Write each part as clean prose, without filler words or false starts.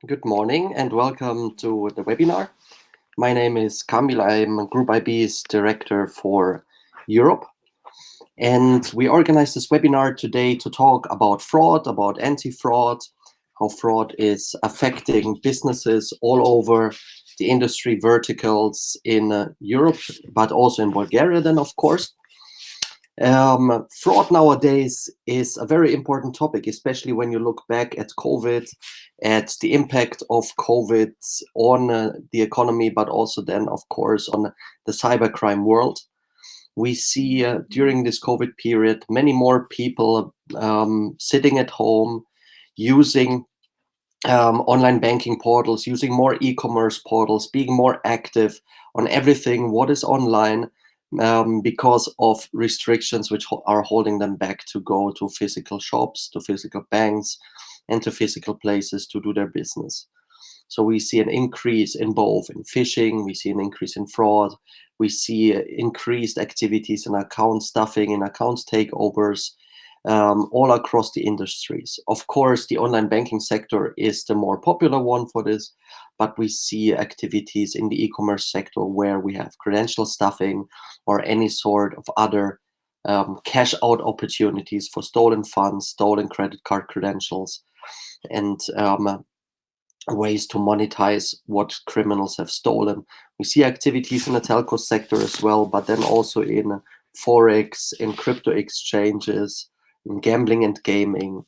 Good morning and welcome to the webinar. My name is Kamil. I'm Group IB's Director for Europe. And we organized this webinar today to talk about fraud, about anti-fraud, how fraud is affecting businesses all over the industry verticals in Europe, but also in Bulgaria then, of course. Fraud nowadays is a very important topic, especially when you look back at COVID, at the impact of COVID on the economy, but also then, of course, on the cybercrime world. We see during this COVID period many more people sitting at home, using online banking portals, using more e-commerce portals, being more active on everything what is online, because of restrictions which are holding them back to go to physical shops, to physical banks, and to physical places to do their business. So we see an increase in both in phishing, we see an increase in fraud, we see increased activities in account stuffing, in account takeovers, all across the industries. Of course, the online banking sector is the more popular one for this, but we see activities in the e-commerce sector where we have credential stuffing or any sort of other cash out opportunities for stolen funds, stolen credit card credentials, and ways to monetize what criminals have stolen. We see activities in the telco sector as well, but then also in forex, in crypto exchanges, in gambling and gaming,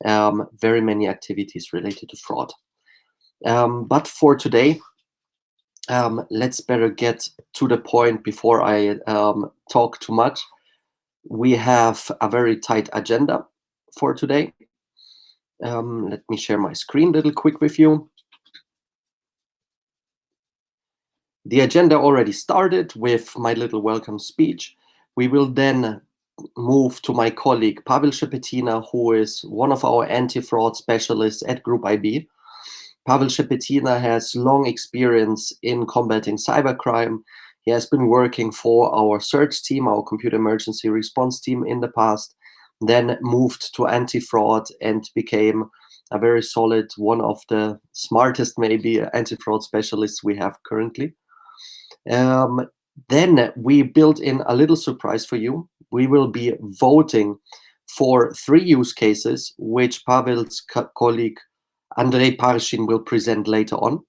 very many activities related to fraud. But for today, let's better get to the point before I talk too much. We have a very tight agenda for today. Let me share my screen a little quick with you. The agenda already started with my little welcome speech. We will then move to my colleague Pavel Shepetina, who is one of our anti-fraud specialists at Group IB. Pavel Shepetina has long experience in combating cybercrime. He has been working for our search team, our computer emergency response team in the past, then moved to anti-fraud and became a very solid, one of the smartest maybe anti-fraud specialists we have currently. Then we built in a little surprise for you. We will be voting for 3 use cases, which Pavel's colleague Andrei Parshin will present later on.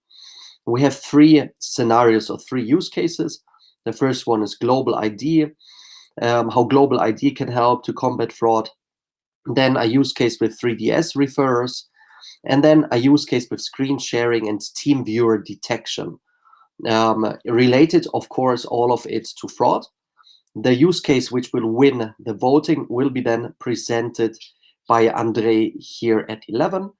We have 3 scenarios or 3 use cases. The first one is global ID, how global ID can help to combat fraud. Then a use case with 3DS referrers, and then a use case with screen sharing and team viewer detection. Related, of course, all of it to fraud. The use case which will win the voting will be then presented by Andrei here at 11.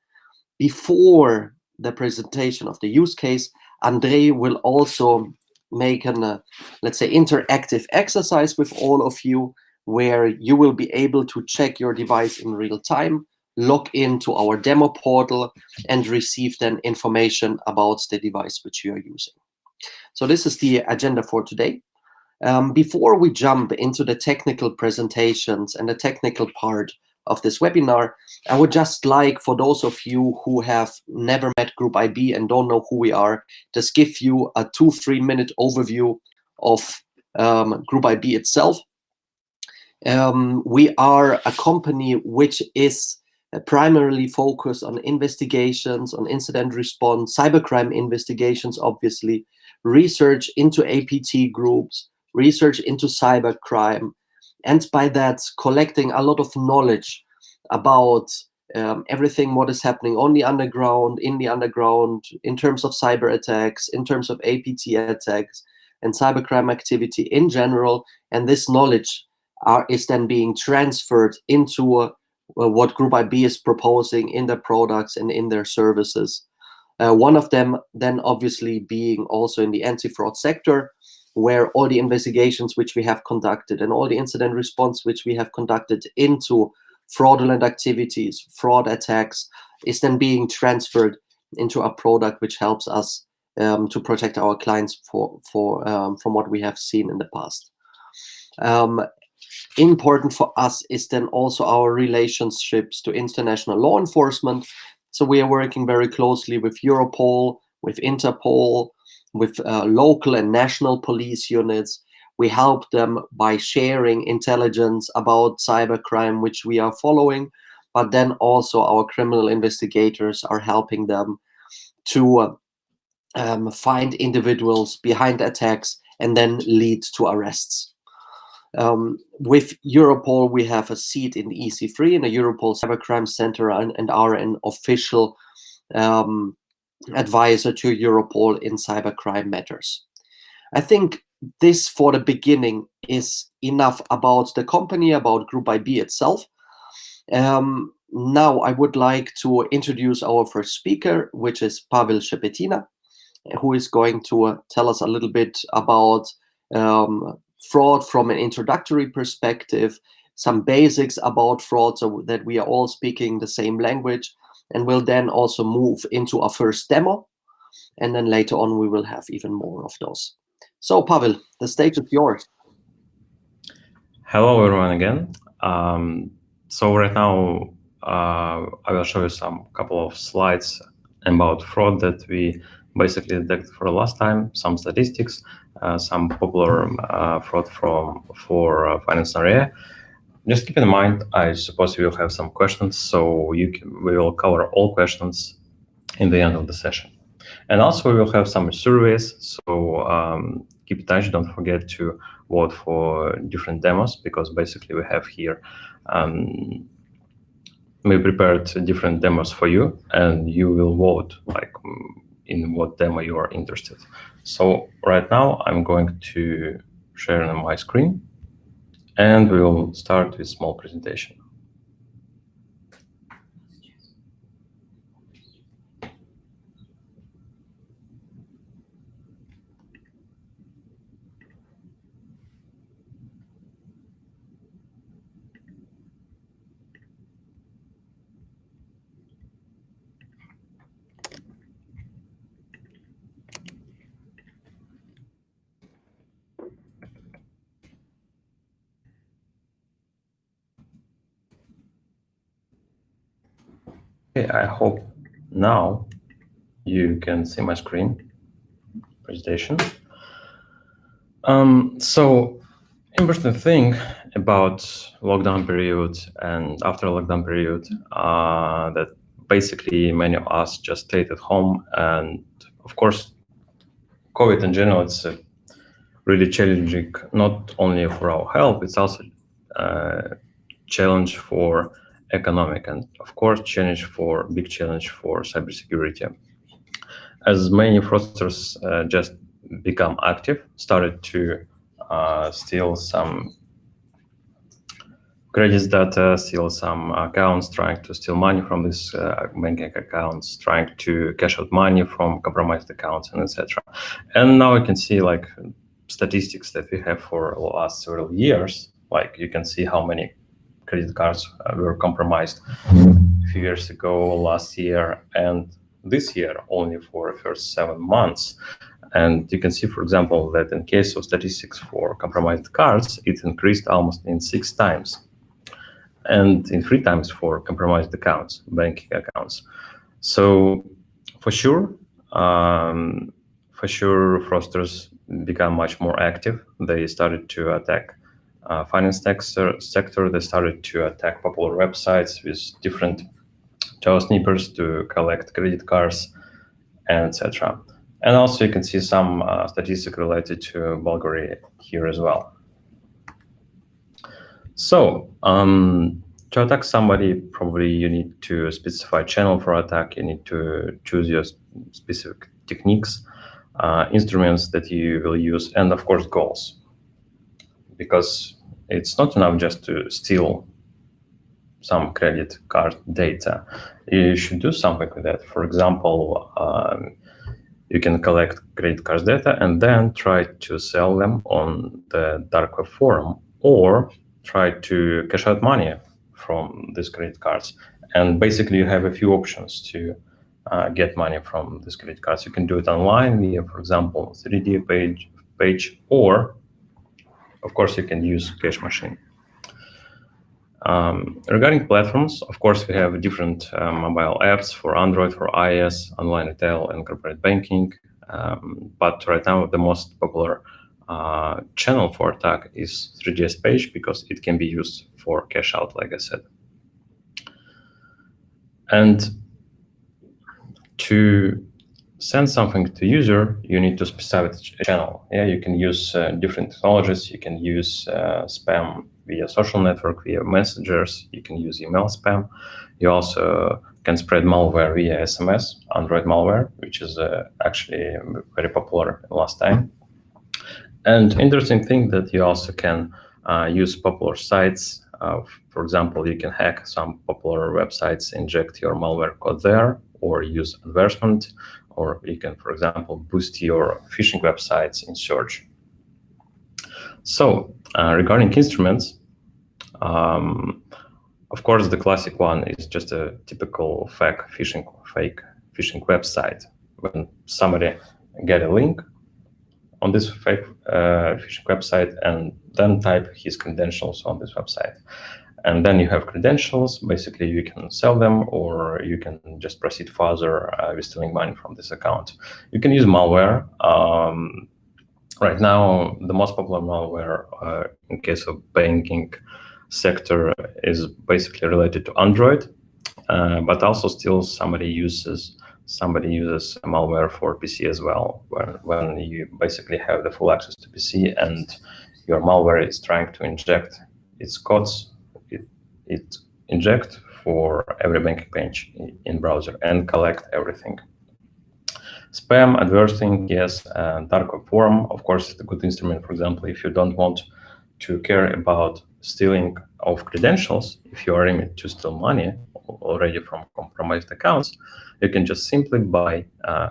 Before the presentation of the use case, Andrei will also make an, let's say, interactive exercise with all of you, where you will be able to check your device in real time, log into our demo portal, and receive then information about the device which you are using. So this is the agenda for today. Before we jump into the technical presentations and the technical part of this webinar, I would just like, for those of you who have never met Group IB and don't know who we are, just give you a 2-3 minute overview of Group IB itself. We are a company which is primarily focused on investigations, on incident response, cybercrime investigations, obviously, research into APT groups, research into cybercrime, and by that collecting a lot of knowledge about everything what is happening on the underground, in the underground, in terms of cyber attacks, in terms of APT attacks, and cybercrime activity in general. And this knowledge is then being transferred into what Group IB is proposing in their products and in their services. One of them then obviously being also in the anti-fraud sector, where all the investigations which we have conducted and all the incident response which we have conducted into fraudulent activities, fraud attacks, is then being transferred into a product which helps us to protect our clients from what we have seen in the past. Important for us is then also our relationships to international law enforcement. So we are working very closely with Europol, with Interpol, with local and national police units. We help them by sharing intelligence about cybercrime, which we are following, but then also our criminal investigators are helping them to find individuals behind attacks and then lead to arrests. With Europol, we have a seat in the EC3 in the Europol Cybercrime Center and are an official advisor to Europol in cybercrime matters. I think this, for the beginning, is enough about the company, about Group IB itself. Now I would like to introduce our first speaker, which is Pavel Shepetina, who is going to tell us a little bit about fraud from an introductory perspective, some basics about fraud so that we are all speaking the same language, and we'll then also move into a first demo, and then later on we will have even more of those. So Pavel, the stage is yours. Hello everyone again. So right now I will show you some couple of slides about fraud that we basically detected for the last time, some statistics, some popular fraud for finance area. Just keep in mind, I suppose we will have some questions, so we will cover all questions in the end of the session. And also we will have some surveys, so keep in touch, don't forget to vote for different demos, because basically we have here, we prepared different demos for you, and you will vote like in what demo you are interested. So right now I'm going to share on my screen, and we will start with small presentation. Okay, I hope now you can see my screen presentation. So interesting thing about lockdown period and after lockdown period, that basically many of us just stayed at home, and of course COVID in general, it's really challenging not only for our health, it's also a challenge for economic, and of course big challenge for cybersecurity, as many fraudsters just become active, started to steal some credits data, steal some accounts, trying to steal money from these banking accounts, trying to cash out money from compromised accounts, and etc. And now you can see like statistics that we have for the last several years. Like you can see how many credit cards were compromised a few years ago, last year, and this year only for the first 7 months. And you can see, for example, that in case of statistics for compromised cards, it increased almost in 6 times, and in 3 times for compromised accounts, banking accounts. So for sure, fraudsters become much more active. They started to attack finance sector. They started to attack popular websites with different geosnippers to collect credit cards, etc. And also you can see some statistics related to Bulgaria here as well. So to attack somebody, probably you need to specify channel for attack. You need to choose your specific techniques, instruments that you will use, and of course goals. Because it's not enough just to steal some credit card data. You should do something with that. For example, you can collect credit card data and then try to sell them on the dark web forum, or try to cash out money from these credit cards. And basically you have a few options to get money from these credit cards. You can do it online via, for example, 3D page, or of course you can use cash machine. Regarding platforms, of course, we have different mobile apps for Android, for iOS, online retail, and corporate banking. But right now, the most popular channel for attack is 3GS page because it can be used for cash out, like I said. And to send something to user, you need to specify a channel. Yeah, you can use different technologies. You can use spam via social network, via messengers. You can use email spam. You also can spread malware via SMS, Android malware, which is actually very popular last time. And interesting thing that you also can use popular sites. For example, you can hack some popular websites, inject your malware code there, or use advertisement, or you can, for example, boost your phishing websites in search. So regarding instruments, of course, the classic one is just a typical fake phishing website. When somebody get a link on this fake phishing website and then type his credentials on this website. And then you have credentials. Basically, you can sell them or you can just proceed further with stealing money from this account. You can use malware. Right now, the most popular malware in case of banking sector is basically related to Android, but also still somebody uses malware for PC as well, when you basically have the full access to PC and your malware is trying to inject its codes, it inject for every banking page in browser and collect everything. Spam, advertising, yes, dark web forum, of course, it's a good instrument. For example, if you don't want to care about stealing of credentials, if you are aiming to steal money already from compromised accounts, you can just simply buy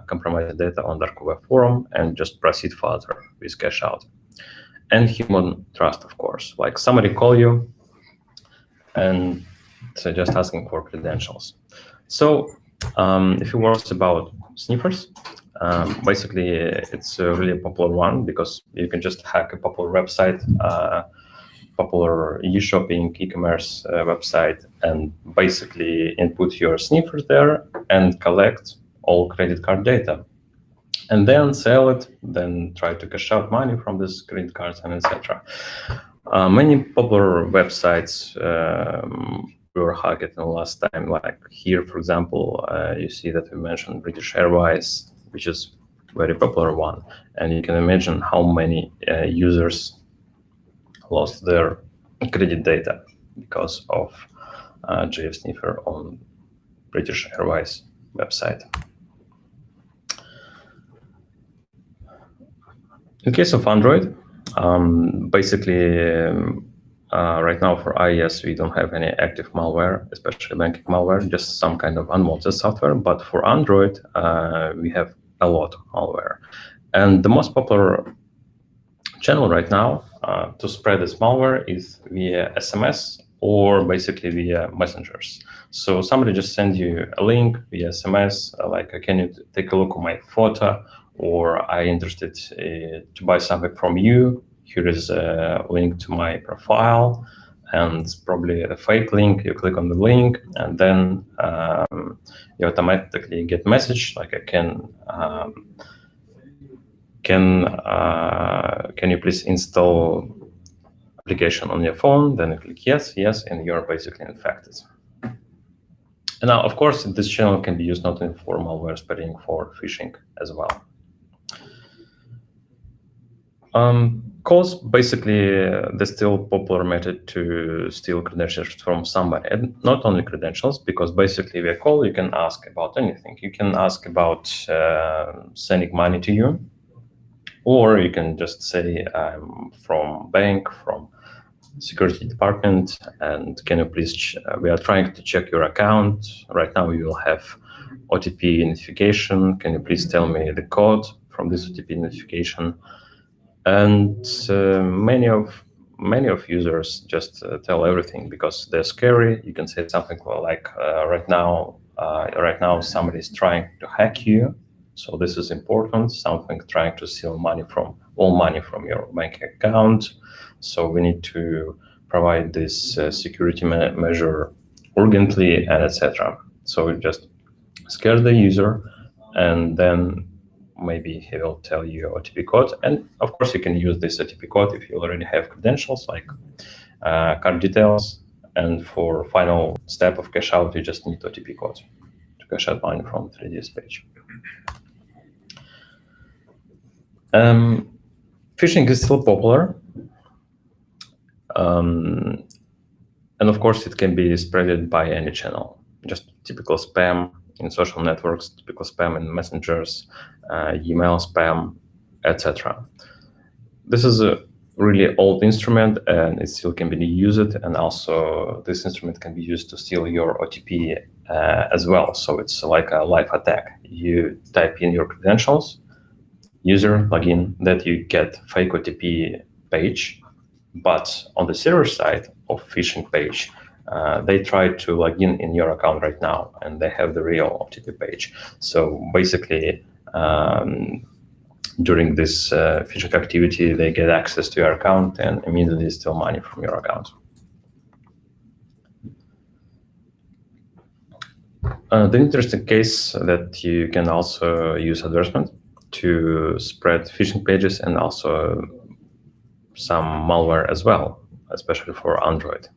compromised data on dark web forum and just proceed further with cash out. And human trust, of course, like somebody call you and just asking for credentials. So a few words about sniffers. Basically, it's a really popular one because you can just hack a popular website, popular e-shopping, e-commerce website, and basically input your sniffers there and collect all credit card data. And then sell it, then try to cash out money from this credit cards and etc. Many popular websites were hacked in the last time. Like here, for example, you see that we mentioned British Airways, which is a very popular one. And you can imagine how many users lost their credit data because of JF Sniffer on British Airways website. In case of Android, basically right now for iOS we don't have any active malware, especially banking malware, just some kind of unwanted software. But for Android, we have a lot of malware. And the most popular channel right now to spread this malware is via SMS or basically via messengers. So somebody just sends you a link via SMS, like, can you take a look at my photo, or I'm interested to buy something from you. Here is a link to my profile, and it's probably a fake link. You click on the link, and then you automatically get message like, can you please install application on your phone? Then you click yes, and you're basically infected. And now, of course, this channel can be used not only for malware spreading, for phishing as well. Calls, basically, the still popular method to steal credentials from somebody, and not only credentials, because basically via call you can ask about anything. You can ask about sending money to you, or you can just say, I'm from bank, from security department, and can you please, we are trying to check your account. Right now you will have OTP notification. Can you please tell me the code from this OTP notification? And many of users just tell everything because they're scary. You can say something like, right now somebody is trying to hack you. So this is important, something trying to steal money from your bank account. So we need to provide this security measure urgently, and etc. So you just scare the user, and then maybe he will tell you OTP code. And of course, you can use this OTP code if you already have credentials like card details. And for final step of cash out, you just need OTP code to cash out money from 3DS page. Phishing is still popular. And of course, it can be spreaded by any channel. Just typical spam in social networks, typical spam in messengers, email spam, etc. This is a really old instrument, and it still can be used. And also, this instrument can be used to steal your OTP as well. So it's like a live attack. You type in your credentials, user login, that you get fake OTP page. But on the server side of phishing page, they try to log in your account right now, and they have the real OTP page. So basically, during this phishing activity, they get access to your account and immediately steal money from your account. The interesting case that you can also use advertisement to spread phishing pages and also some malware as well, especially for Android.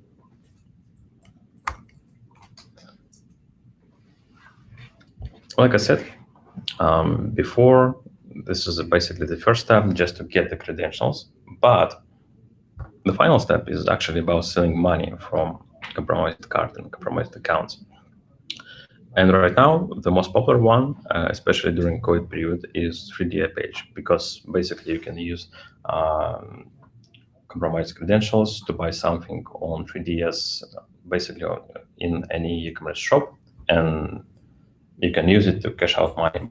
Like I said before, this is basically the first step, just to get the credentials. But the final step is actually about stealing money from compromised card and compromised accounts. And right now, the most popular one, especially during COVID period, is 3DS page, because basically you can use compromised credentials to buy something on 3DS, basically in any e-commerce shop, and you can use it to cash out money.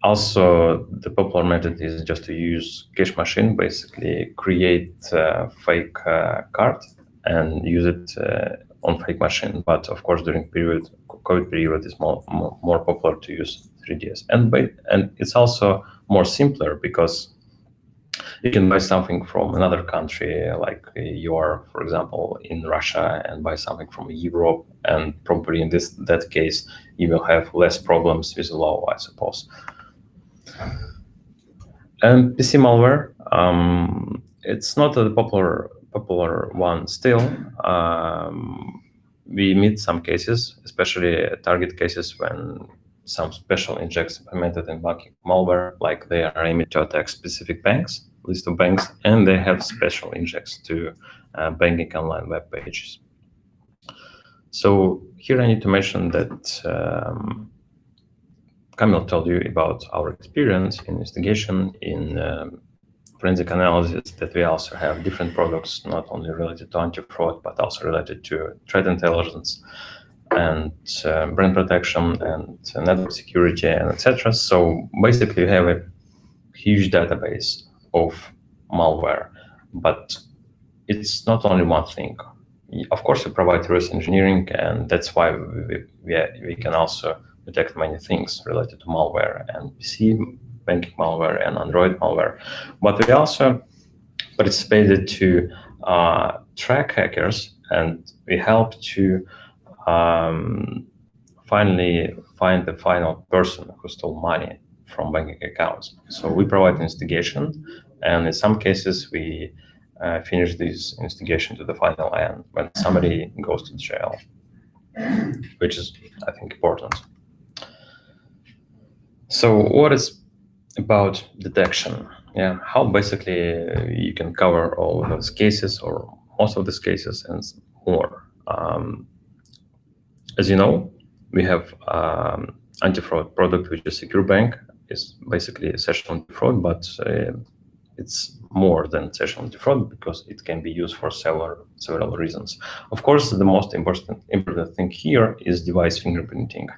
Also, the popular method is just to use cash machine, basically create a fake card and use it on fake machine. But of course, during COVID period, is more popular to use 3DS, and it's also more simpler because you can buy something from another country, like you are, for example, in Russia, and buy something from Europe, and probably in that case, you will have less problems with the law, I suppose. And PC malware, it's not a popular one still. We meet some cases, especially target cases, when some special injects implemented in banking malware, like they are aimed to attack specific banks, list of banks, and they have special injects to banking online web pages. So here I need to mention that Kamil told you about our experience in investigation, in forensic analysis, that we also have different products, not only related to anti-fraud, but also related to threat intelligence and brand protection and network security, and etc. So basically, you have a huge database of malware, but it's not only one thing. Of course, we provide reverse engineering, and that's why we can also detect many things related to malware and PC banking malware and Android malware. But we also participated to track hackers, and we help to finally find the final person who stole money from banking accounts. So we provide investigation, and in some cases we finish this investigation to the final end when somebody goes to jail, which is, I think, important. So what is about detection? Yeah, how basically you can cover all of those cases, or most of these cases, and more. As you know, we have anti-fraud product, which is Secure Bank. Is basically session anti-fraud, but it's more than session anti-fraud because it can be used for several reasons. Of course, the most important thing here is device fingerprinting.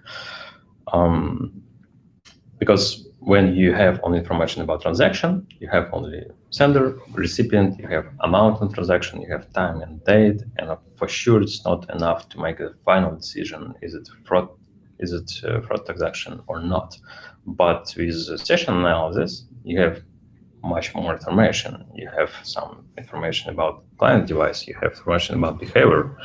Because when you have only information about transaction, you have only sender, recipient, you have amount of transaction, you have time and date, and for sure it's not enough to make a final decision, is it fraud transaction or not. But with session analysis, you have much more information. You have some information about client device, you have information about behavior,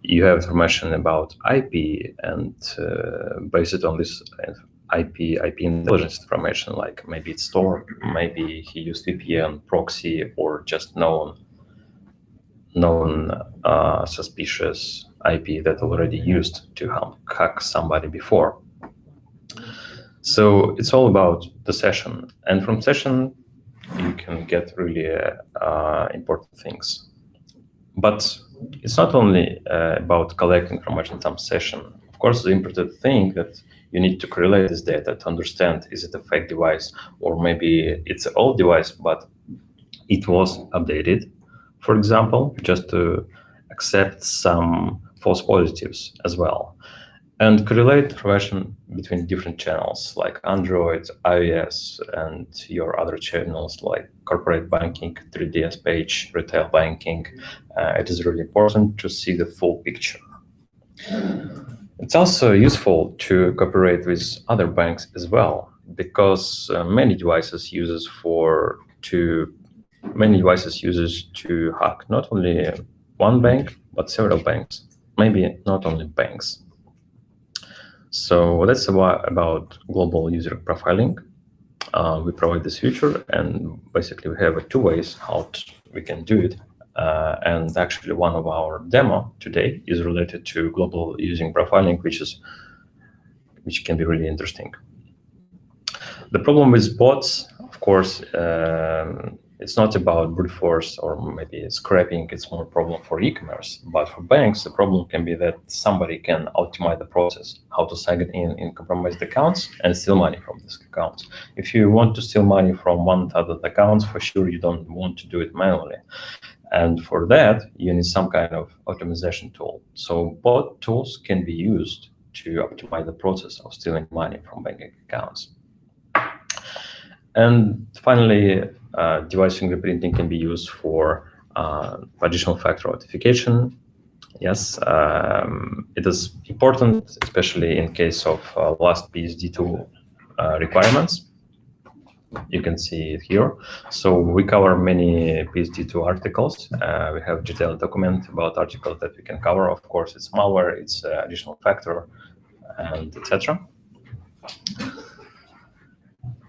you have information about IP, and based on this IP intelligence information, like maybe it's stored, maybe he used VPN, proxy, or just known suspicious IP that already used to hack somebody before. So it's all about the session, and from session you can get really important things. But it's not only about collecting information from session. Of course, the important thing that you need to correlate this data to understand, is it a fake device, or maybe it's an old device, but it was updated, for example, just to accept some false positives as well. And correlate information between different channels like Android, iOS, and your other channels like corporate banking, 3DS page, retail banking. It is really important to see the full picture. It's also useful to cooperate with other banks as well, because many devices uses to hack not only one bank but several banks, maybe not only banks. So that's about global user profiling. We provide this feature, and basically we have two ways how we can do it. And actually, one of our demo today is related to global user profiling, which can be really interesting. The problem with bots, of course, it's not about brute force or maybe scraping. It's more problem for e-commerce. But for banks, the problem can be that somebody can optimize the process, how to sign in compromised accounts and steal money from these accounts. If you want to steal money from 1,000 accounts, for sure you don't want to do it manually. And for that, you need some kind of optimization tool. So bot tools can be used to optimize the process of stealing money from banking accounts. And finally, device fingerprinting can be used for additional factor authentication. Yes, it is important, especially in case of last PSD2 requirements. You can see it here. So we cover many PSD2 articles. We have detailed document about articles that we can cover. Of course, it's malware, it's additional factor, and etc.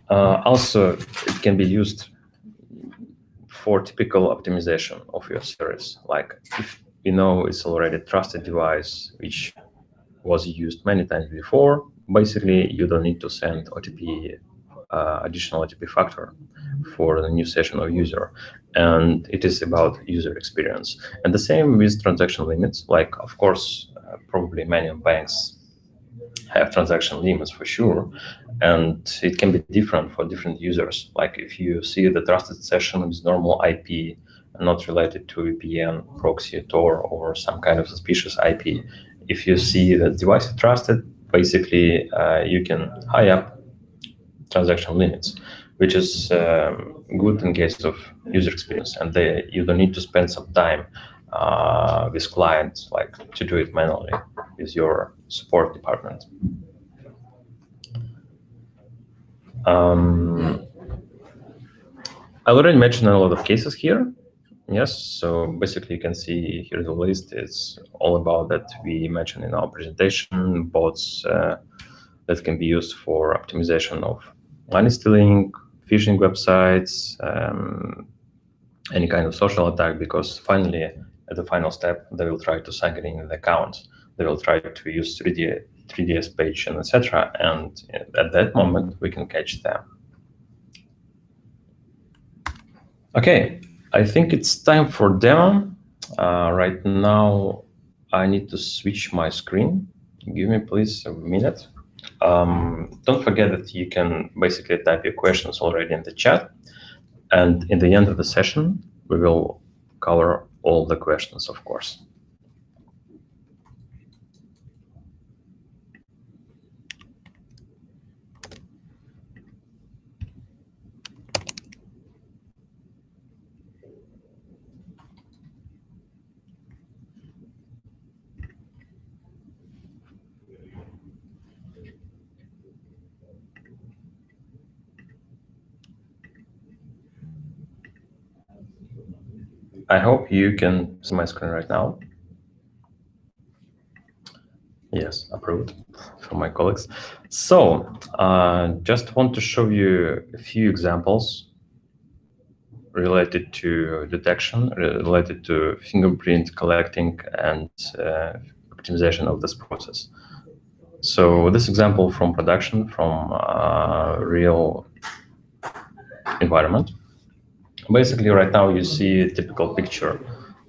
Also, it can be used for typical optimization of your service. Like if you know it's already a trusted device, which was used many times before, basically you don't need to send OTP, additional OTP factor for the new session of user. And it is about user experience. And the same with transaction limits. Like, of course, probably many banks have transaction limits for sure, and it can be different for different users. Like if you see the trusted session with normal IP and not related to VPN, proxy, Tor, or some kind of suspicious IP, if you see the device is trusted, basically you can high up transaction limits, which is good in case of user experience, and you don't need to spend some time with clients, like to do it manually with your support department. I already mentioned a lot of cases here. Yes, so basically you can see here the list. It's all about that we mentioned in our presentation, bots that can be used for optimization of money stealing, phishing websites, any kind of social attack, because finally, at the final step, they will try to sign in the account. They will try to use 3DS page and etc. And at that moment, we can catch them. Okay, I think it's time for demo. Right now, I need to switch my screen. Give me please a minute. Don't forget that you can basically type your questions already in the chat. And in the end of the session, we will cover all the questions, of course. I hope you can see my screen right now. Yes, approved from my colleagues. So just want to show you a few examples related to detection, related to fingerprint collecting and optimization of this process. So this example from production, from real environment. Basically, right now you see a typical picture.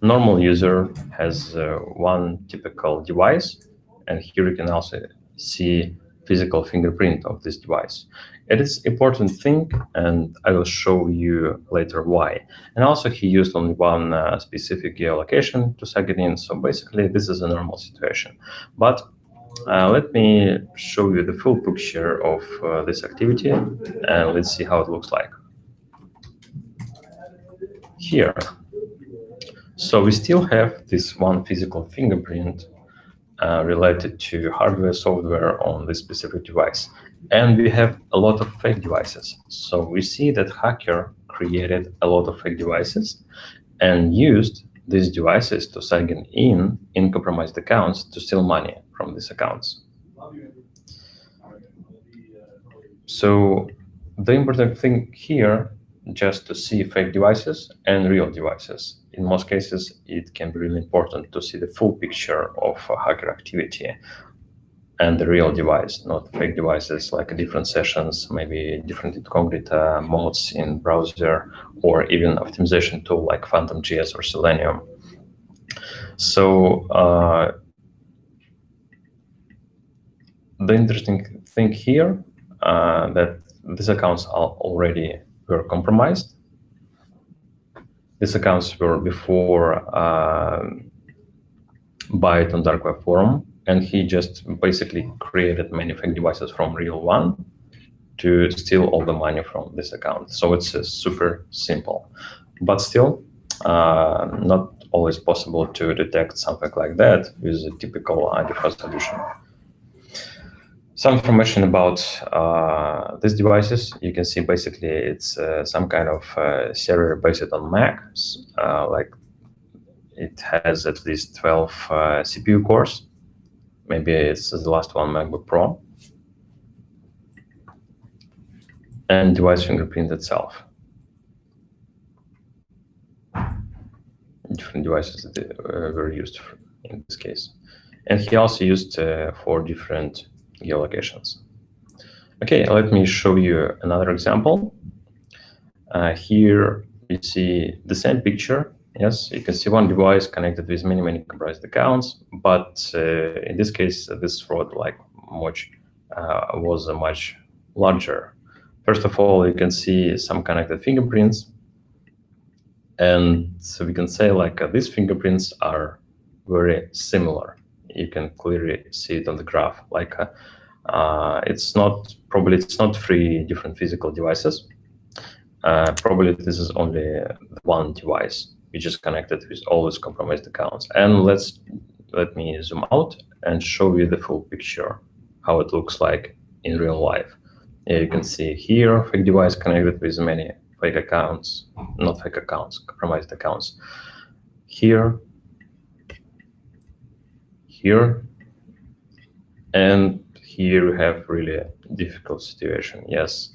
Normal user has one typical device, and here you can also see physical fingerprint of this device. It is important thing, and I will show you later why. And also, he used only one specific geolocation to seg it in. So basically, this is a normal situation. But let me show you the full picture of this activity, and let's see how it looks like here. So we still have this one physical fingerprint related to hardware, software on this specific device. And we have a lot of fake devices. So we see that hacker created a lot of fake devices and used these devices to sign in compromised accounts to steal money from these accounts. So the important thing here, just to see fake devices and real devices. In most cases, it can be really important to see the full picture of hacker activity and the real device, not fake devices like different sessions, maybe different incognita modes in browser, or even optimization tool like PhantomJS or Selenium. So the interesting thing here that these accounts were compromised. These accounts were before Byte on dark web forum, and he just basically created many fake devices from real one to steal all the money from this account. So it's super simple, but still not always possible to detect something like that with a typical anti-fraud solution. Some information about these devices. You can see basically it's some kind of server based on Mac, like it has at least 12 CPU cores. Maybe it's the last one, MacBook Pro. And device fingerprint itself. Different devices that were used in this case. And he also used 4 different geolocations. Okay, let me show you another example. Here you see the same picture. Yes, you can see one device connected with many compromised accounts, but in this case, this fraud was much larger. First of all, you can see some connected fingerprints, and so we can say these fingerprints are very similar. You can clearly see it on the graph. It's not 3 different physical devices. Probably this is only one device which is connected with all these compromised accounts. And let me zoom out and show you the full picture, how it looks like in real life. You can see here fake device connected with many fake accounts, not fake accounts, compromised accounts. Here, and here you have really difficult situation. Yes,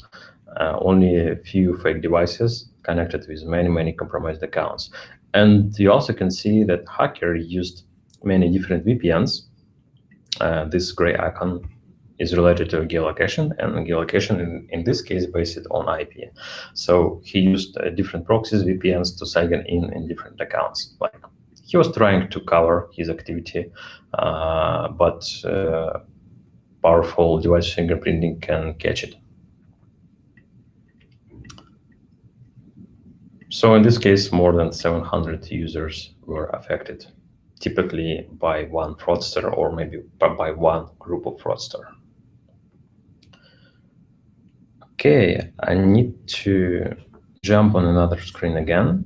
only a few fake devices connected with many compromised accounts. And you also can see that hacker used many different VPNs. This gray icon is related to geolocation, and geolocation in this case based on IP. So he used different proxies, VPNs to sign in different accounts. Like he was trying to cover his activity, but powerful device fingerprinting can catch it. So in this case, more than 700 users were affected, typically by one fraudster or maybe by one group of fraudster. Okay, I need to jump on another screen again,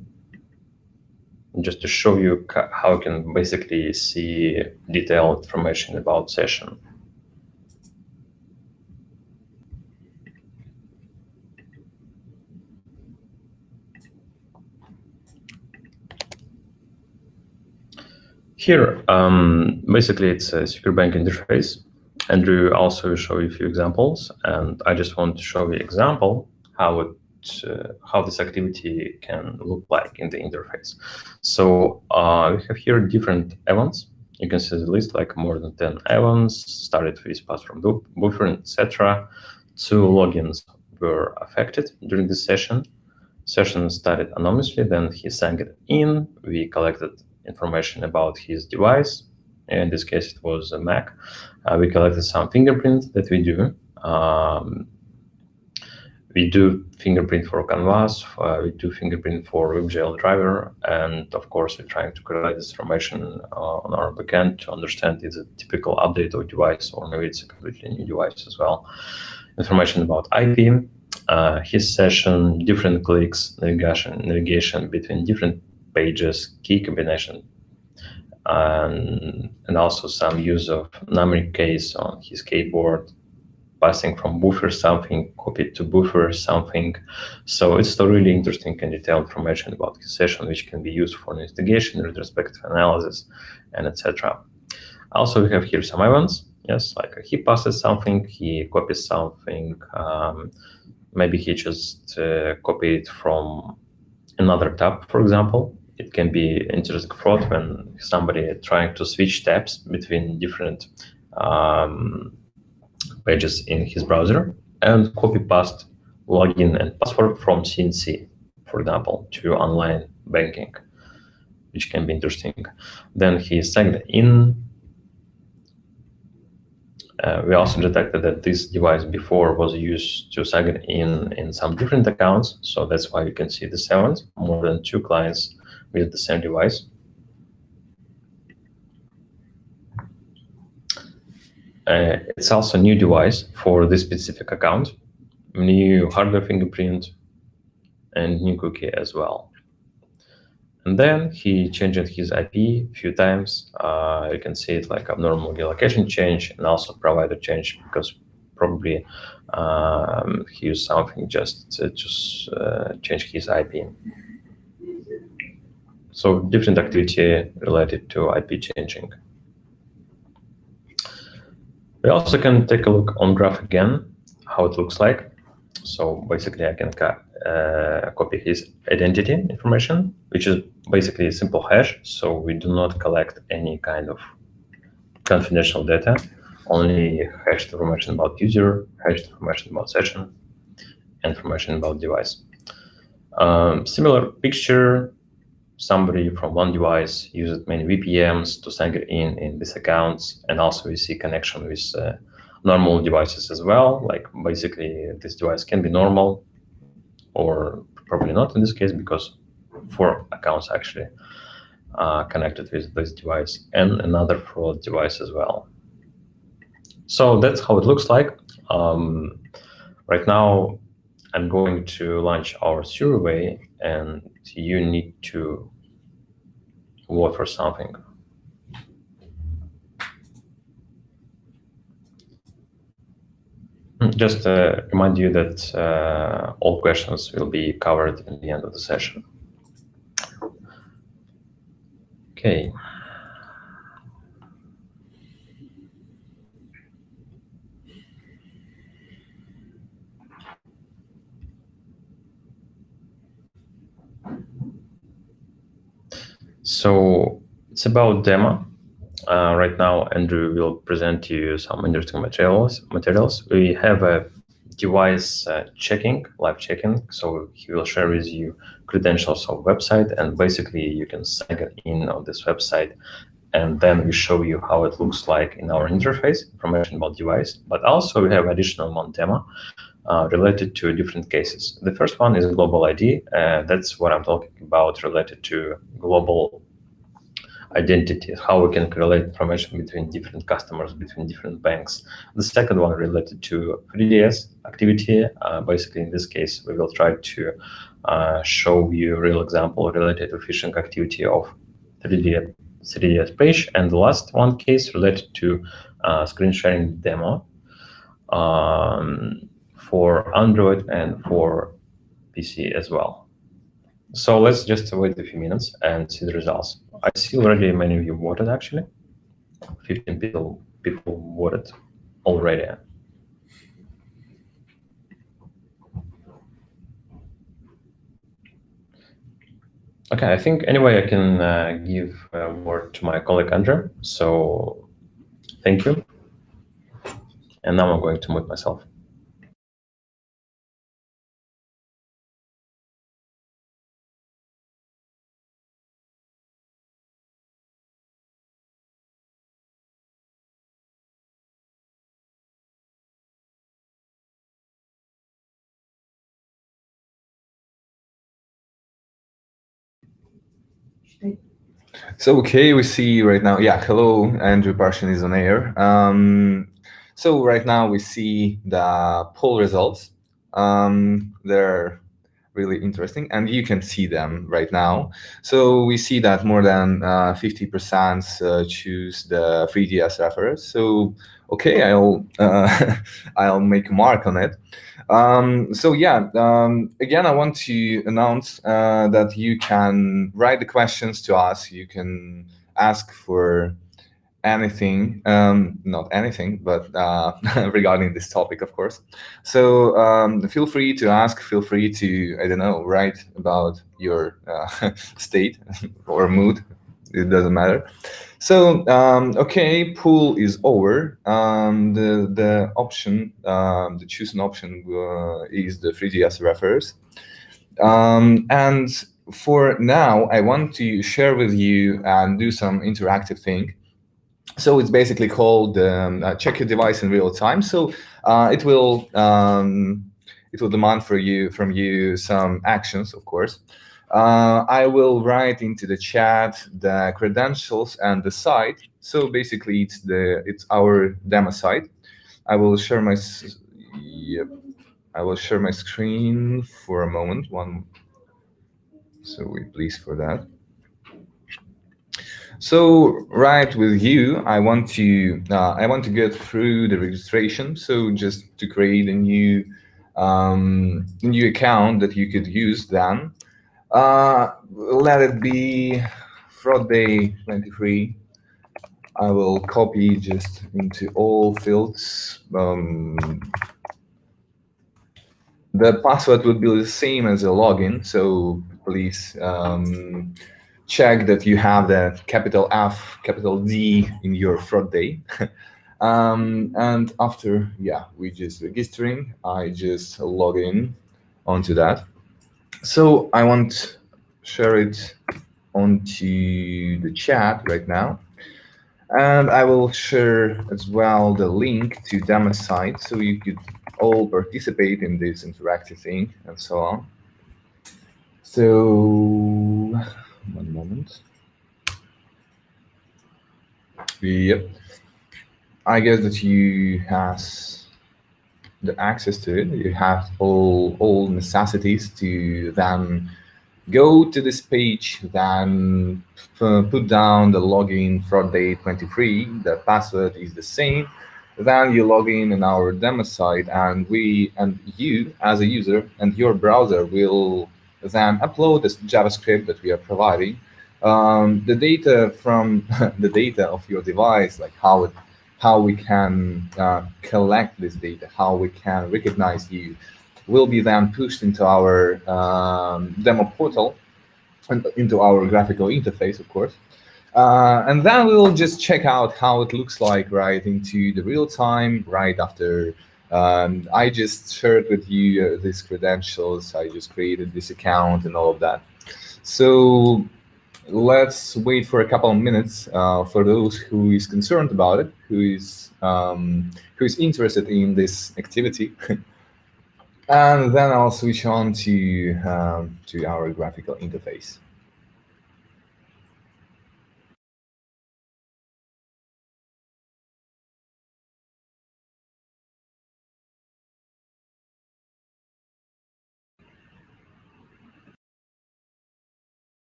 just to show you how you can basically see detailed information about session. Here, basically, it's a secure bank interface. Andrew also will show you a few examples, and I just want to show you example how this activity can look like in the interface. So we have here different events. You can see the list, like more than 10 events, started with pass from buffer, etc. 2 logins were affected during this session. Session started anonymously, then he signed it in. We collected information about his device. In this case, it was a Mac. We collected some fingerprints that we do. We do fingerprint for Canvas, we do fingerprint for WebGL driver, and of course, we're trying to collect this information on our backend to understand is it a typical update of device or maybe it's a completely new device as well. Information about IP, his session, different clicks, navigation between different pages, key combination, and also some use of numeric case on his keyboard, passing from buffer something, copy to buffer something. So it's a really interesting and detailed information about his session, which can be used for investigation, retrospective analysis, and etc. Also, we have here some events. Yes, like he passes something, he copies something. Maybe he just copied it from another tab, for example. It can be interesting fraud when somebody trying to switch tabs between different pages in his browser and copy paste login and password from CNC, for example, to online banking, which can be interesting. Then he signed in. We also detected that this device before was used to sign in some different accounts. So that's why you can see the 7th, more than 2 clients with the same device. It's also a new device for this specific account, new hardware fingerprint, and new cookie as well. And then he changed his IP a few times. You can see it like abnormal geolocation change and also provider change because probably he used something just to change his IP. So different activity related to IP changing. We also can take a look on graph again, how it looks like. So basically I can copy his identity information, which is basically a simple hash. So we do not collect any kind of confidential data, only hashed information about user, hashed information about session, information about device. Similar picture, somebody from one device used many VPNs to sign in these accounts. And also we see connection with normal devices as well. Like basically this device can be normal or probably not in this case because 4 accounts actually connected with this device and another fraud device as well. So that's how it looks like. Right now, I'm going to launch our survey and you need to vote for something. Just remind you that all questions will be covered in the end of the session. Okay. So it's about demo. Right now, Andrew will present to you some interesting materials. We have a device checking, live checking. So he will share with you credentials of website, and basically you can sign in on this website, and then we show you how it looks like in our interface, information about device. But also we have additional one demo related to different cases. The first one is global ID. That's what I'm talking about related to global identity, how we can correlate information between different customers, between different banks. The second one related to 3DS activity. Basically, in this case, we will try to show you a real example related to phishing activity of 3DS page. And the last one case related to screen sharing demo for Android and for PC as well. So let's just wait a few minutes and see the results. I see already many of you voted actually. 15 people voted already. Okay, I think anyway I can give a word to my colleague Andrew. So thank you. And now I'm going to mute myself. So, okay, we see right now, yeah, hello, Andrew Parshin is on air. So right now we see the poll results. They're really interesting, and you can see them right now. So we see that more than 50% choose the 3GS reference. So, okay, I'll make a mark on it. So yeah, again, I want to announce that you can write the questions to us. You can ask for anything, not anything, but regarding this topic, of course. So feel free to ask, feel free to, I don't know, write about your state or mood. It doesn't matter. So, okay, pool is over. The option, the chosen option is the 3GS refers. And for now, I want to share with you and do some interactive thing. So it's basically called check your device in real time. So it will demand from you some actions, of course. I will write into the chat the credentials and the site. So basically, it's our demo site. I will share my I will share my screen for a moment. So wait, please, for that. So right with you, I want to get through the registration. So just to create a new account that you could use then. Let it be fraud day 23. I will copy just into all fields. The password would be the same as a login, so please check that you have the capital F, capital D in your fraud day. And after, we just registering, I just log in onto that. So I want to share it onto the chat right now. And I will share as well the link to demo site so you could all participate in this interactive thing and so on. So, one moment. Yep. I guess that you has the access to it. You have all necessities to then go to this page, then put down the login fraud day 23. The password is the same. Then you log in our demo site, and you as a user and your browser will then upload this JavaScript that we are providing. The data from the data of your device, like how we can collect this data, how we can recognize you, will be then pushed into our demo portal and into our graphical interface, of course. And then we'll just check out how it looks like right into the real time, right after I just shared with you these credentials. I just created this account and all of that. So let's wait for a couple of minutes for those who is concerned about it, who is interested in this activity. And then I'll switch on to our graphical interface.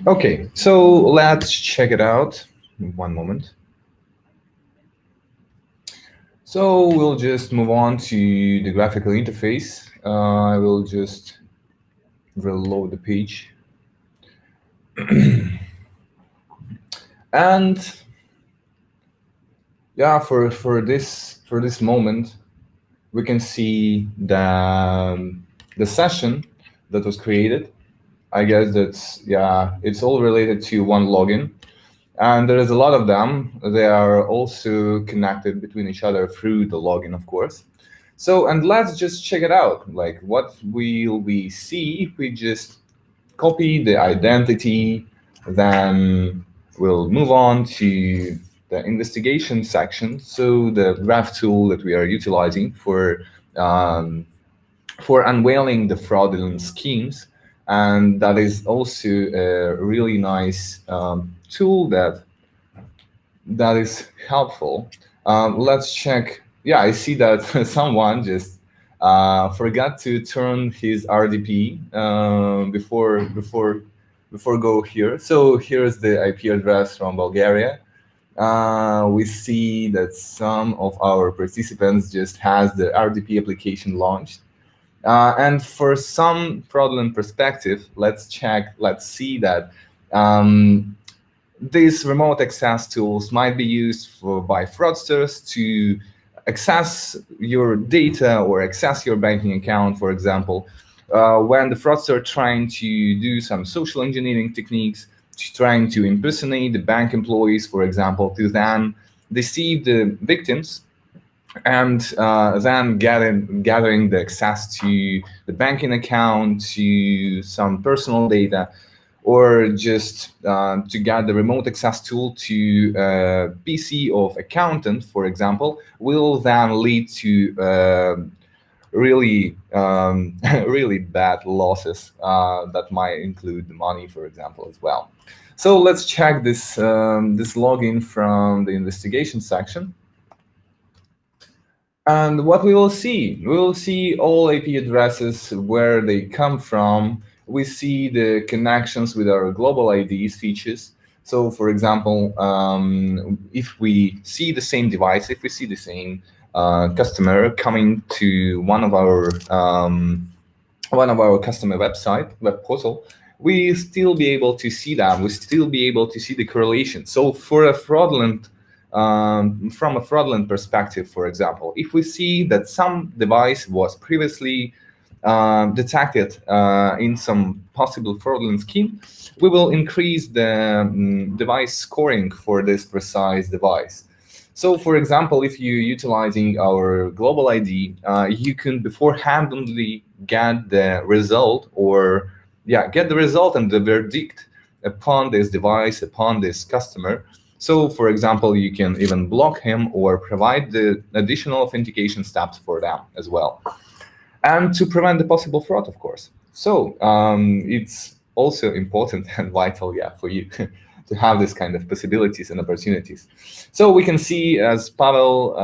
Okay, so let's check it out. One moment. So we'll just move on to the graphical interface. I will just reload the page. And yeah, for this moment, we can see the session that was created. I guess that's, yeah, it's all related to one login. And there is a lot of them. They are also connected between each other through the login, of course. So, and let's just check it out. Like, what will we see if we just copy the identity, then we'll move on to the investigation section. So the graph tool that we are utilizing for unveiling the fraudulent schemes. And that is also a really nice tool that is helpful. Let's check. Yeah, I see that someone just forgot to turn his RDP before go here. So here's the IP address from Bulgaria. We see that some of our participants just has the RDP application launched. And for some fraudulent perspective, let's see that these remote access tools might be used by fraudsters to access your data or access your banking account, for example, when the fraudster trying to do some social engineering techniques, trying to impersonate the bank employees, for example, to then deceive the victims and then gathering the access to the banking account, to some personal data, or just to get the remote access tool to PC of accountant, for example, will then lead to really really bad losses that might include the money, for example, as well. So let's check this this login from the investigation section. And what we will see all IP addresses, where they come from. We see the connections with our global IDs features. So, for example, if we see the same device, if we see the same customer coming to one of our customer web portal, we still be able to see that. We still be able to see the correlation. So, for a fraudulent from a fraudulent perspective, for example, if we see that some device was previously detected in some possible fraudulent scheme, we will increase the device scoring for this precise device. So, for example, if you're utilizing our global ID, you can beforehandedly get the result, or get the result and the verdict upon this device, upon this customer. So, for example, you can even block him or provide the additional authentication steps for them as well, and to prevent the possible fraud, of course. So it's also important and vital, for you to have this kind of possibilities and opportunities. So we can see, as Pavel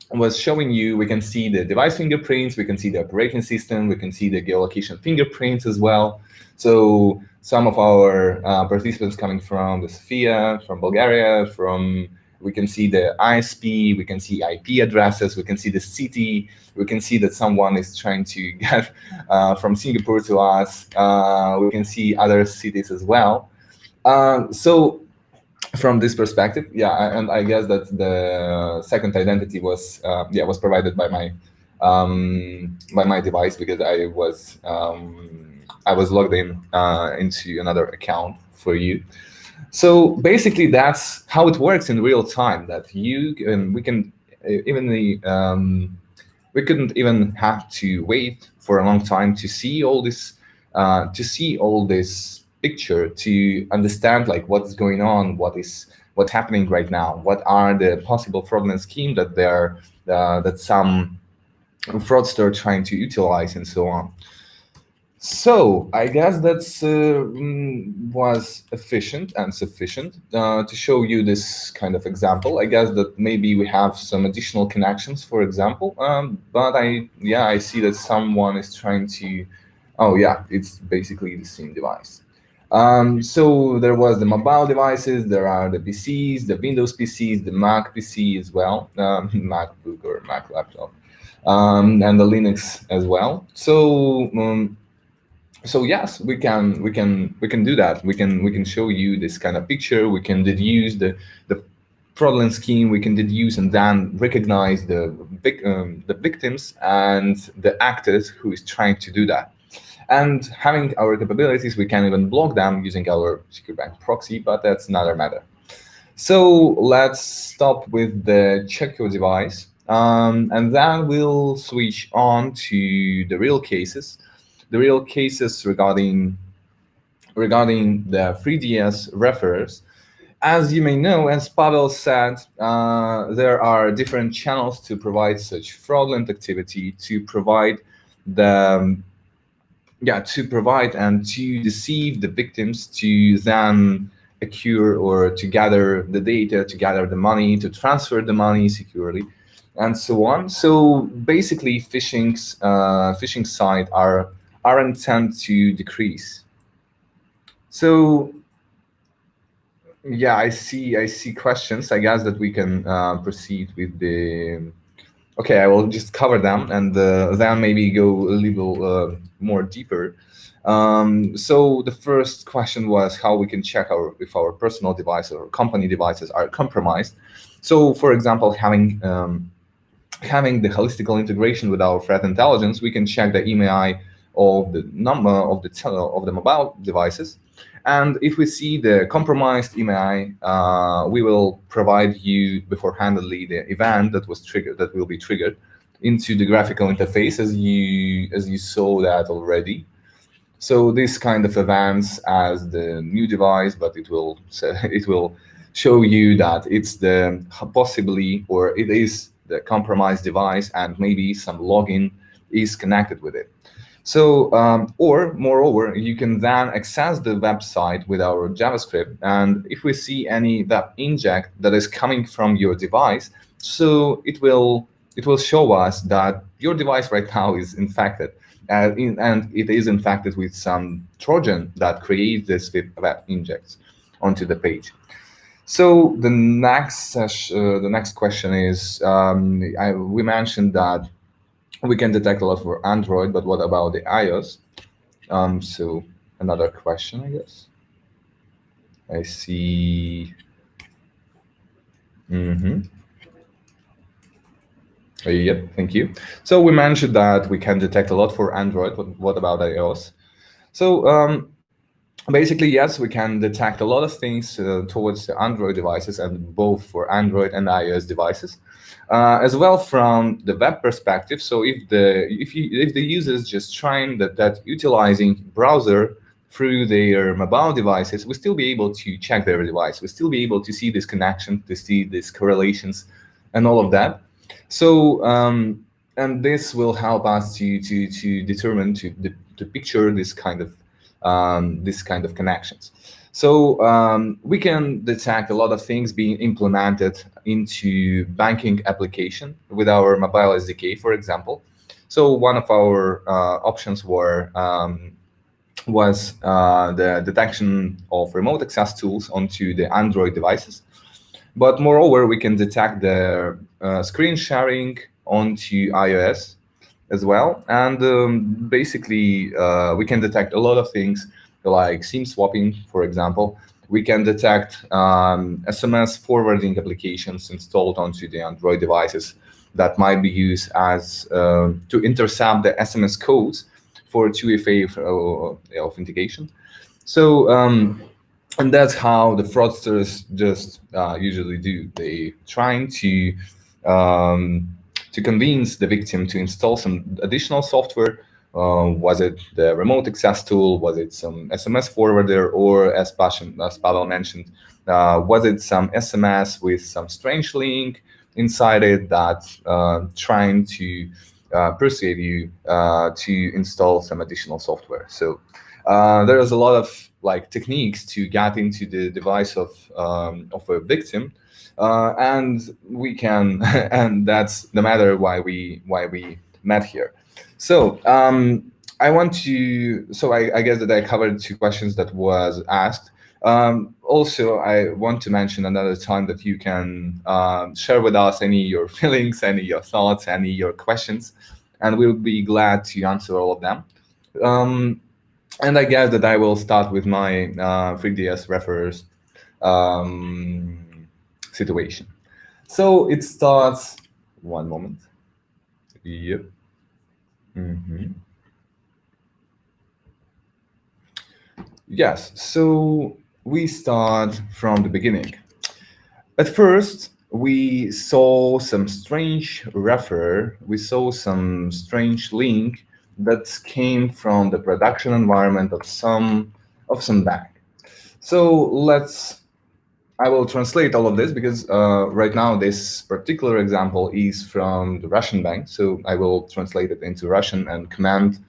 was showing you, we can see the device fingerprints, we can see the operating system, we can see the geolocation fingerprints as well. So some of our participants coming from the Sofia, from Bulgaria, we can see the ISP, we can see IP addresses, we can see the city, we can see that someone is trying to get from Singapore to us. We can see other cities as well. So from this perspective, and I guess that the second identity was provided by my device, because I was logged in into another account for you. So basically, that's how it works in real time. That we couldn't even have to wait for a long time to see all this picture, to understand like what's going on, what's happening right now, what are the possible fraudulent schemes that some fraudster trying to utilize, and so on. So I guess that's was efficient and sufficient to show you this kind of example. I guess that maybe we have some additional connections, for example, but I see that someone is trying to, it's basically the same device. So there was the mobile devices, there are the PCs, the Windows PCs, the Mac PC as well, MacBook or Mac laptop, and the Linux as well. So yes, we can do that. We can show you this kind of picture. We can deduce the fraudulent scheme. We can deduce and then recognize the victims and the actors who is trying to do that. And having our capabilities, we can even block them using our secure bank proxy, but that's another matter. So let's stop with the check your device, and then we'll switch on to the real cases. The real cases regarding the 3DS referrers. As you may know, as Pavel said, there are different channels to provide such fraudulent activity, to provide and to deceive the victims, to then accrue or to gather the data, to gather the money, to transfer the money securely, and so on. So basically, phishing sites are intent to decrease. So yeah, I see questions. I guess that we can proceed with the. Okay, I will just cover them and then maybe go a little more deeper. So the first question was how we can check if our personal devices or company devices are compromised. So, for example, having the holistical integration with our threat intelligence, we can check the EMI of the number of the mobile devices. And if we see the compromised EMI, we will provide you beforehandedly the event that will be triggered into the graphical interface as you saw that already. So this kind of events as the new device, but it will show you that it's the possibly or it is the compromised device and maybe some login is connected with it. So, or moreover, you can then access the website with our JavaScript, and if we see any web inject that is coming from your device, so it will show us that your device right now is infected, and it is infected with some Trojan that creates this web injects onto the page. So the next question is, we mentioned that we can detect a lot for Android, but what about the iOS? So another question, I guess. I see. Yep, thank you. So we mentioned that we can detect a lot for Android, but what about iOS? So basically, yes, we can detect a lot of things towards the Android devices, and both for Android and iOS devices. As well from the web perspective. So if the user is just trying that utilizing browser through their mobile devices, we still be able to check their device. We still be able to see this connection, to see these correlations, and all of that. So and this will help us to determine to picture this kind of connections. So we can detect a lot of things being implemented into banking application with our mobile SDK, for example. So one of our options was the detection of remote access tools onto the Android devices. But moreover, we can detect the screen sharing onto iOS as well. And basically, we can detect a lot of things like SIM swapping, for example. We can detect SMS forwarding applications installed onto the Android devices that might be used as to intercept the SMS codes for 2FA authentication. So, and that's how the fraudsters just usually do. They trying to convince the victim to install some additional software. Was it the remote access tool? Was it some SMS forwarder? Or as Pavel mentioned, was it some SMS with some strange link inside it that trying to persuade you to install some additional software? So there's a lot of techniques to get into the device of a victim. And we can, and that's the matter why we met here. So I want to, so I guess that I covered two questions that was asked. Also, I want to mention another time that you can share with us any your feelings, any your thoughts, any your questions, and we'll be glad to answer all of them. And I guess that I will start with my 3DS refers situation. So it starts, one moment. Yep. Yes, so we start from the beginning. At first, we saw some strange refer, we saw some strange link that came from the production environment of some bank. So I will translate all of this because right now this particular example is from the Russian bank. So I will translate it into Russian and comment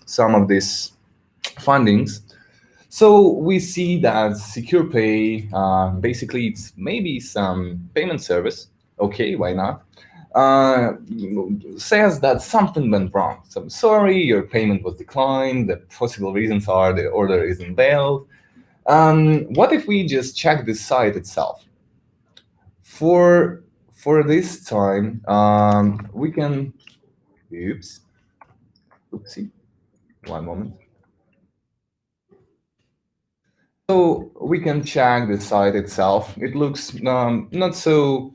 some of these findings. So we see that Secure Pay, basically it's maybe some payment service. Okay, why not? Says that something went wrong. So I'm sorry, your payment was declined. The possible reasons are the order isn't bailed. What if we just check the site itself? For this time, we can. Oopsie. One moment. So we can check the site itself. It looks not so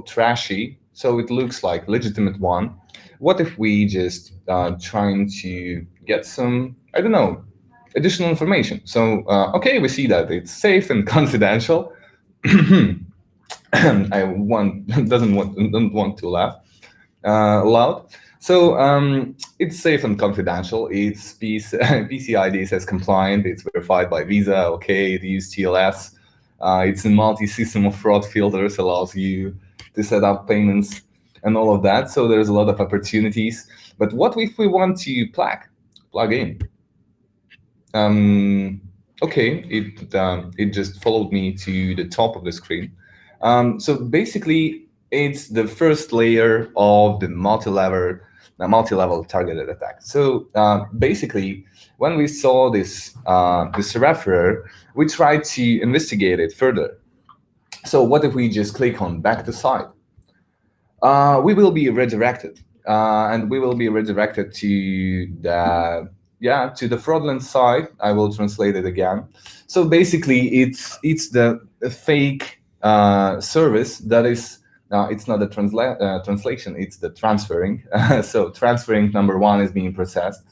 trashy. So it looks like legitimate one. What if we just trying to get some, I don't know, additional information? So okay, we see that it's safe and confidential. I don't want to laugh loud. So it's safe and confidential. It's PCID says compliant. It's verified by Visa. Okay, it uses TLS. It's a multi-system of fraud filters, allows you to set up payments and all of that. So there's a lot of opportunities. But what if we want to plug in? Okay, it just followed me to the top of the screen. So basically, it's the first layer of the multi-level targeted attack. So basically, when we saw this referrer, we tried to investigate it further. So what if we just click on back to site? We will be redirected, and we will be redirected to the fraudulent site. I will translate it again. So basically, it's the fake service that is. It's not the translation, it's the transferring. So transferring number one is being processed.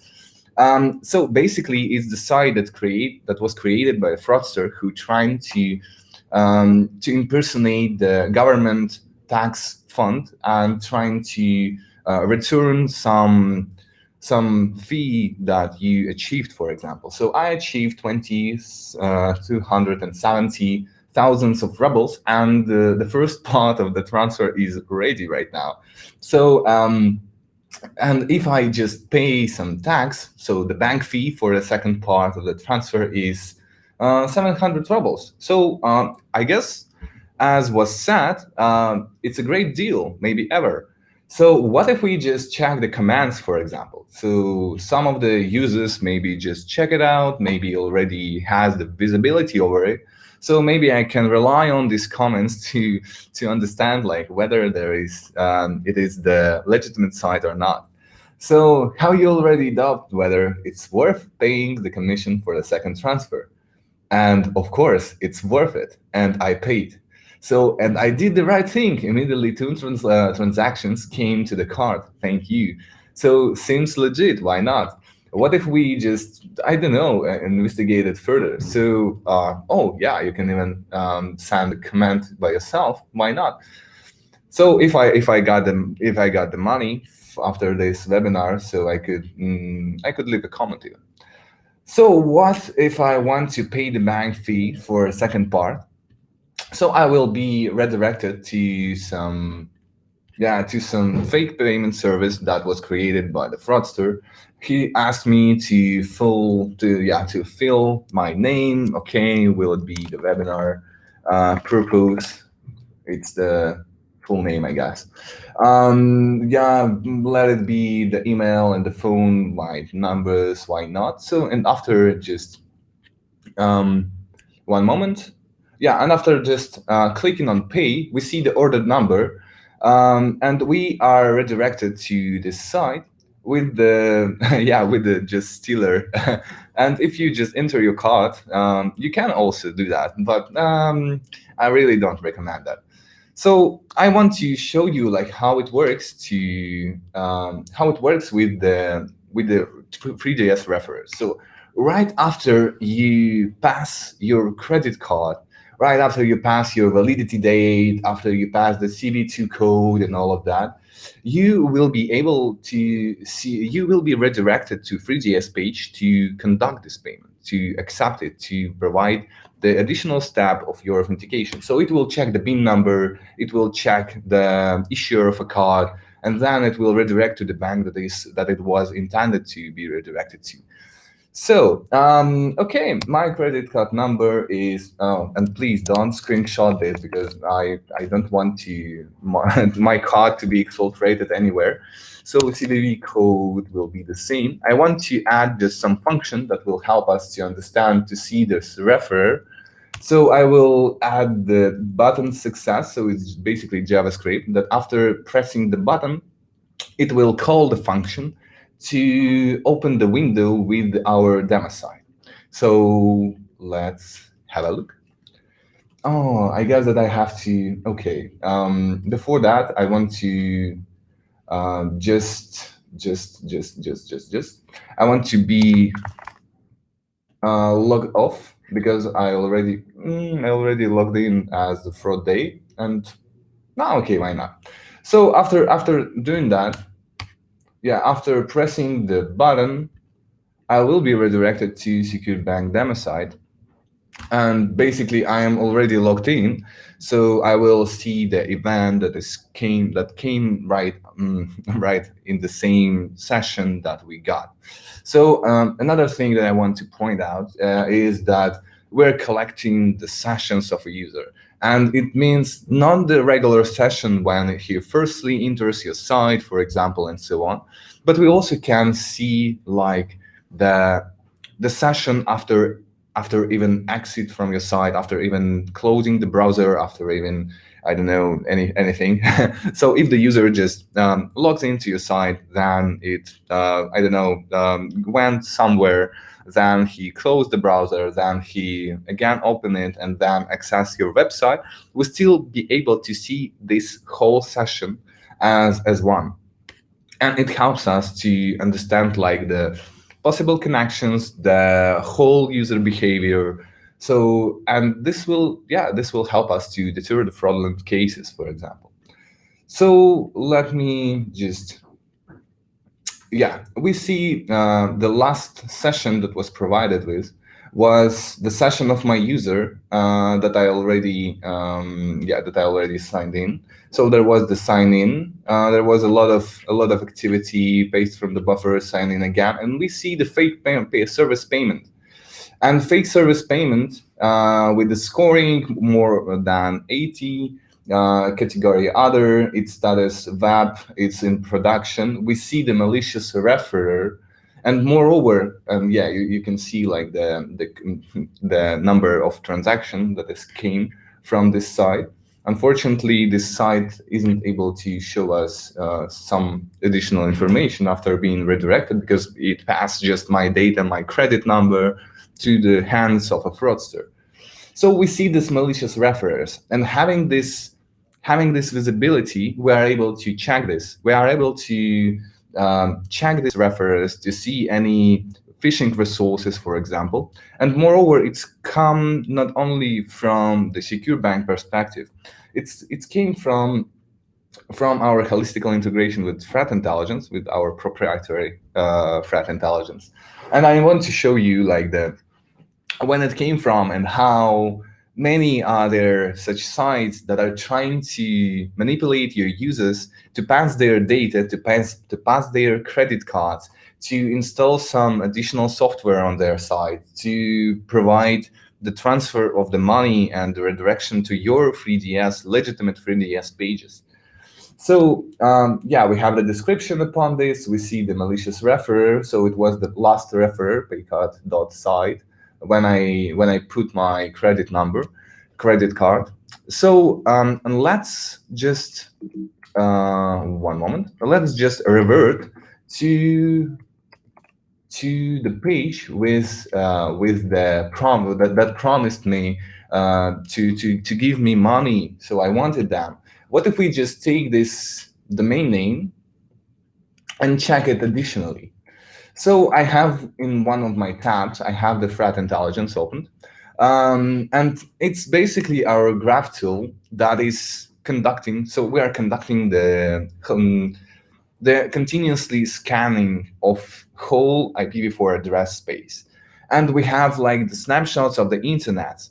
So basically, it's the site that was created by a fraudster who trying to impersonate the government tax fund and trying to return some fee that you achieved, for example. So I achieved 270 thousands of rubles, and the first part of the transfer is ready right now. So and if I just pay some tax, so the bank fee for the second part of the transfer is 700 rubles. So I guess, as was said, it's a great deal, maybe ever. So what if we just check the commands, for example? So some of the users maybe just check it out, maybe already has the visibility over it. So maybe I can rely on these comments to understand like whether it is the legitimate site or not. So how you already doubt whether it's worth paying the commission for the second transfer. And of course, it's worth it. And I paid. So, and I did the right thing. Immediately, two transactions came to the card. Thank you. So seems legit. Why not? What if we just, I don't know, investigate it further? So, oh yeah, you can even send a comment by yourself. Why not? So if I got the money after this webinar, so I could leave a comment even. So what if I want to pay the bank fee for a second part? So I will be redirected to some fake payment service that was created by the fraudster. He asked me to fill my name. Okay, will it be the webinar purpose? It's the full name, I guess. Yeah, let it be the email and the phone, my numbers, why not? So, and after just one moment, yeah, and after just clicking on pay, we see the ordered number, and we are redirected to this site with the yeah, with the just stealer. And if you just enter your card, you can also do that, but I really don't recommend that. So I want to show you like how it works with the FreeJS referrers. So right after you pass your credit card, right after you pass your validity date, after you pass the CB2 code and all of that, you will be able to see, you will be redirected to FreeJS page to conduct this payment, to accept it, to provide the additional step of your authentication. So it will check the BIN number, it will check the issuer of a card, and then it will redirect to the bank that it was intended to be redirected to. So, okay, my credit card number is, oh, and please don't screenshot this because I don't want to my card to be exfiltrated anywhere. So CVV code will be the same. I want to add just some function that will help us to understand, to see this referer. So I will add the button success. So it's basically JavaScript that after pressing the button, it will call the function to open the window with our demo site. So let's have a look. Oh, I guess that I have to, okay. Before that, I want to I want to be logged off because I already logged in as the fraud day, and now okay, why not? So after doing that, yeah, after pressing the button, I will be redirected to Secure Bank demo site. And basically, I am already logged in, so I will see the event that came right right in the same session that we got. So another thing that I want to point out is that we're collecting the sessions of a user. And it means not the regular session when he firstly enters your site, for example, and so on, but we also can see like the session after even exit from your site, after even closing the browser, after even, I don't know, anything. So if the user just logs into your site, then it, I don't know, went somewhere, then he closed the browser, then he again opened it, and then access your website, we'll still be able to see this whole session as one. And it helps us to understand like the possible connections, the whole user behavior. So, and this will help us to deter the fraudulent cases, for example. So let me just, yeah, we see the last session that was provided with was the session of my user that I already signed in. So there was the sign in. There was a lot of activity based from the buffer, sign in again, and we see the fake service payment. And fake service payment with the scoring more than 80, category other, its status web, it's in production. We see the malicious referrer. And moreover, yeah, you can see like the number of transactions that came from this site. Unfortunately, this site isn't able to show us some additional information after being redirected because it passed just my data, my credit number, to the hands of a fraudster. So we see this malicious referrers, and having this visibility, we are able to check this. We are able to check these referrers to see any phishing resources, for example. And moreover, it's come not only from the secure bank perspective, it came from our holistical integration with threat intelligence, with our proprietary threat intelligence. And I want to show you like when it came from and how many are there such sites that are trying to manipulate your users to pass their data, to pass their credit cards, to install some additional software on their site, to provide the transfer of the money and the redirection to your FreeJS, legitimate FreeJS pages. So yeah, we have the description upon this. We see the malicious referrer. So it was the last referrer, paycard.site, when I put my credit card. So and let's just one moment. Let's just revert to the page with the prom that promised me to give me money. So I wanted them. What if we just take this domain name and check it additionally? So I have in one of my tabs, I have the threat intelligence opened. And it's basically our graph tool that is conducting. So we are conducting the continuously scanning of whole IPv4 address space. And we have like the snapshots of the internet.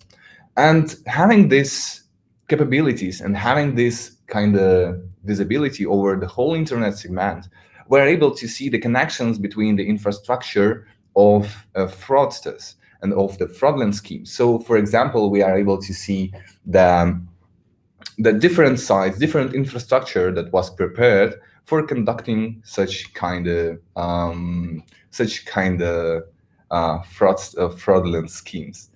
And having these capabilities and having this kind of visibility over the whole internet segment, we're able to see the connections between the infrastructure of fraudsters and of the fraudulent schemes. So, for example, we are able to see the different sites, different infrastructure that was prepared for conducting such kind of fraudulent schemes.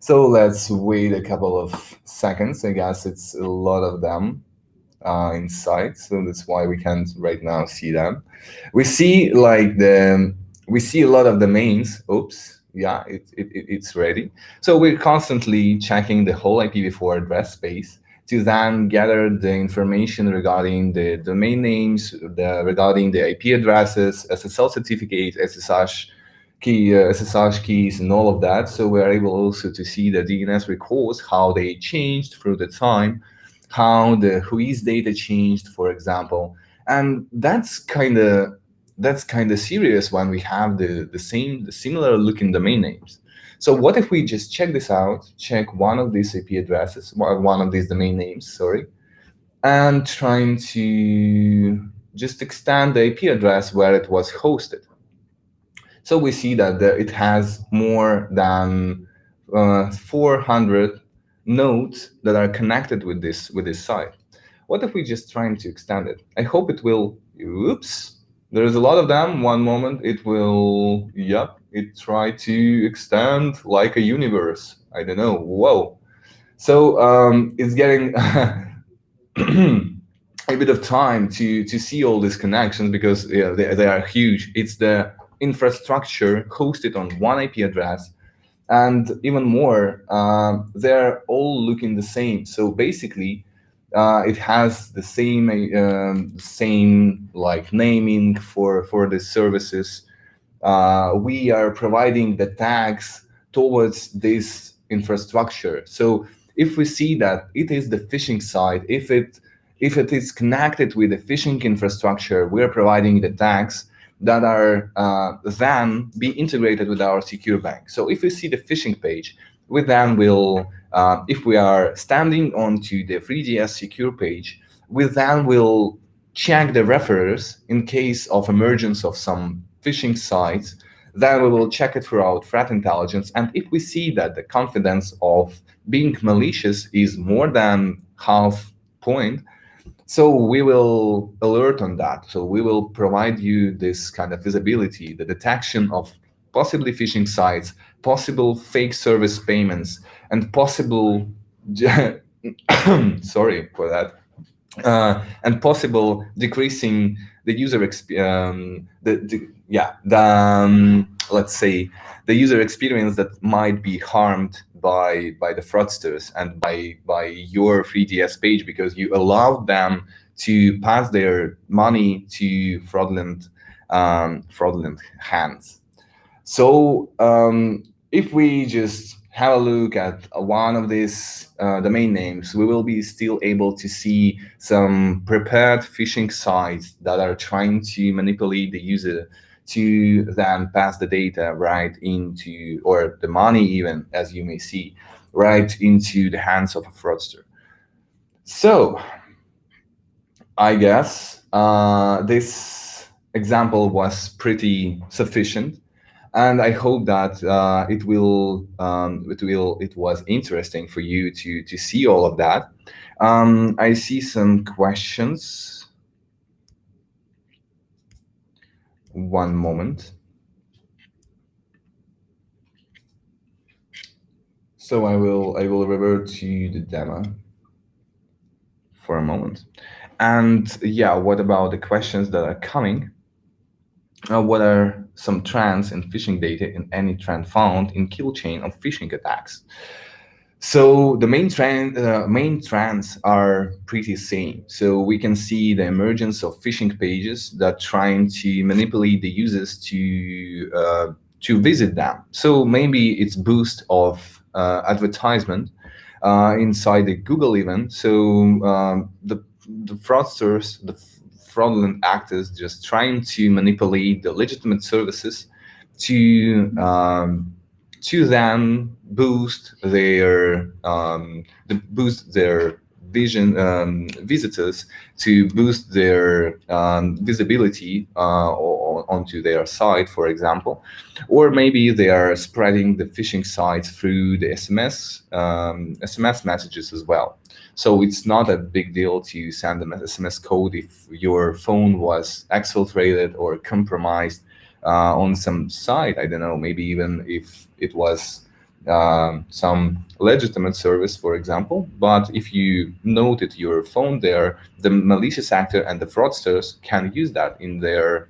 So let's wait a couple of seconds. I guess it's a lot of them inside, so that's why we can't right now see them. We see we see a lot of domains. Oops, yeah, it's ready. So we're constantly checking the whole IPv4 address space to then gather the information regarding the domain names, regarding the IP addresses, SSL certificate, SSH keys, and all of that. So we are able also to see the DNS records, how they changed through the time, how the whois data changed, for example. And that's kind of serious when we have the similar looking domain names. So what if we just check this out, check one of these IP addresses, one of these domain names, sorry, and trying to just extend the IP address where it was hosted. So we see that it has more than 400 nodes that are connected with this site. What if we just trying to extend it? I hope it will. Oops. There's a lot of them. One moment it will, yep, it tried to extend like a universe. I don't know. Whoa. So it's getting a bit of time to see all these connections because they are huge. It's the infrastructure hosted on one IP address. And even more, they're all looking the same. So basically, it has the same like naming for the services. We are providing the tags towards this infrastructure. So if we see that it is the phishing site, if it is connected with the phishing infrastructure, we are providing the tags that are then be integrated with our secure bank. So if we see the phishing page, we then will, if we are standing onto the FreeDS secure page, we then will check the referrers in case of emergence of some phishing sites. Then we will check it throughout threat intelligence. And if we see that the confidence of being malicious is more than half point, so we will alert on that. So we will provide you this kind of visibility, the detection of possibly phishing sites, possible fake service payments, and possible, sorry for that, and possible decreasing the user let's say the user experience that might be harmed by the fraudsters and by your FreeDS page because you allowed them to pass their money to fraudulent hands. So if we just have a look at one of these domain names, we will be still able to see some prepared phishing sites that are trying to manipulate the user to then pass the data right into, or the money even, as you may see, right into the hands of a fraudster. So I guess this example was pretty sufficient. And I hope that it was interesting for you to see all of that. I see some questions. One moment. So I will revert to the demo for a moment. And yeah, what about the questions that are coming? What are some trends in phishing data and any trend found in kill chain of phishing attacks? So the main trends are pretty same. So we can see the emergence of phishing pages that trying to manipulate the users to visit them. So maybe it's boost of advertisement inside the Google event. So the fraudsters, the fraudulent actors, just trying to manipulate the legitimate services to to then boost their visitors, to boost their visibility onto their site, for example, or maybe they are spreading the phishing sites through the SMS messages as well. So it's not a big deal to send an SMS code if your phone was exfiltrated or compromised on some site. I don't know, maybe even if it was some legitimate service, for example. But if you noted your phone there, the malicious actor and the fraudsters can use that in their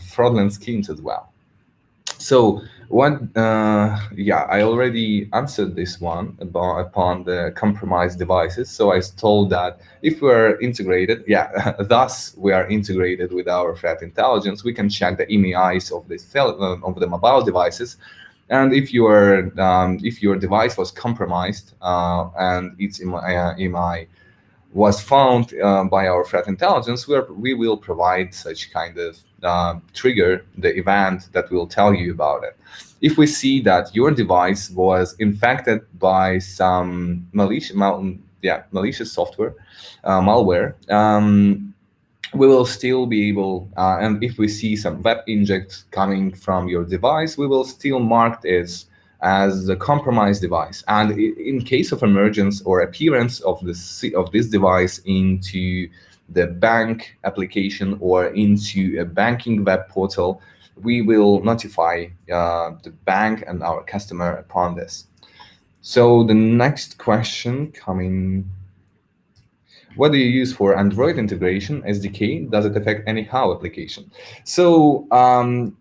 fraudulent schemes as well. So yeah, I already answered this one upon the compromised devices. So I told that if we're integrated, yeah, thus we are integrated with our threat intelligence, we can check the EMIs of of the mobile devices. And if your device was compromised and its EMI was found by our threat intelligence, we will provide such kind of trigger the event that will tell you about it. If we see that your device was infected by some malicious software, malware, we will still be able, and if we see some web injects coming from your device, we will still mark it as a compromised device. And in case of emergence or appearance of this device into the bank application or into a banking web portal, we will notify the bank and our customer upon this. So the next question coming: what do you use for Android integration SDK? Does it affect anyhow application? So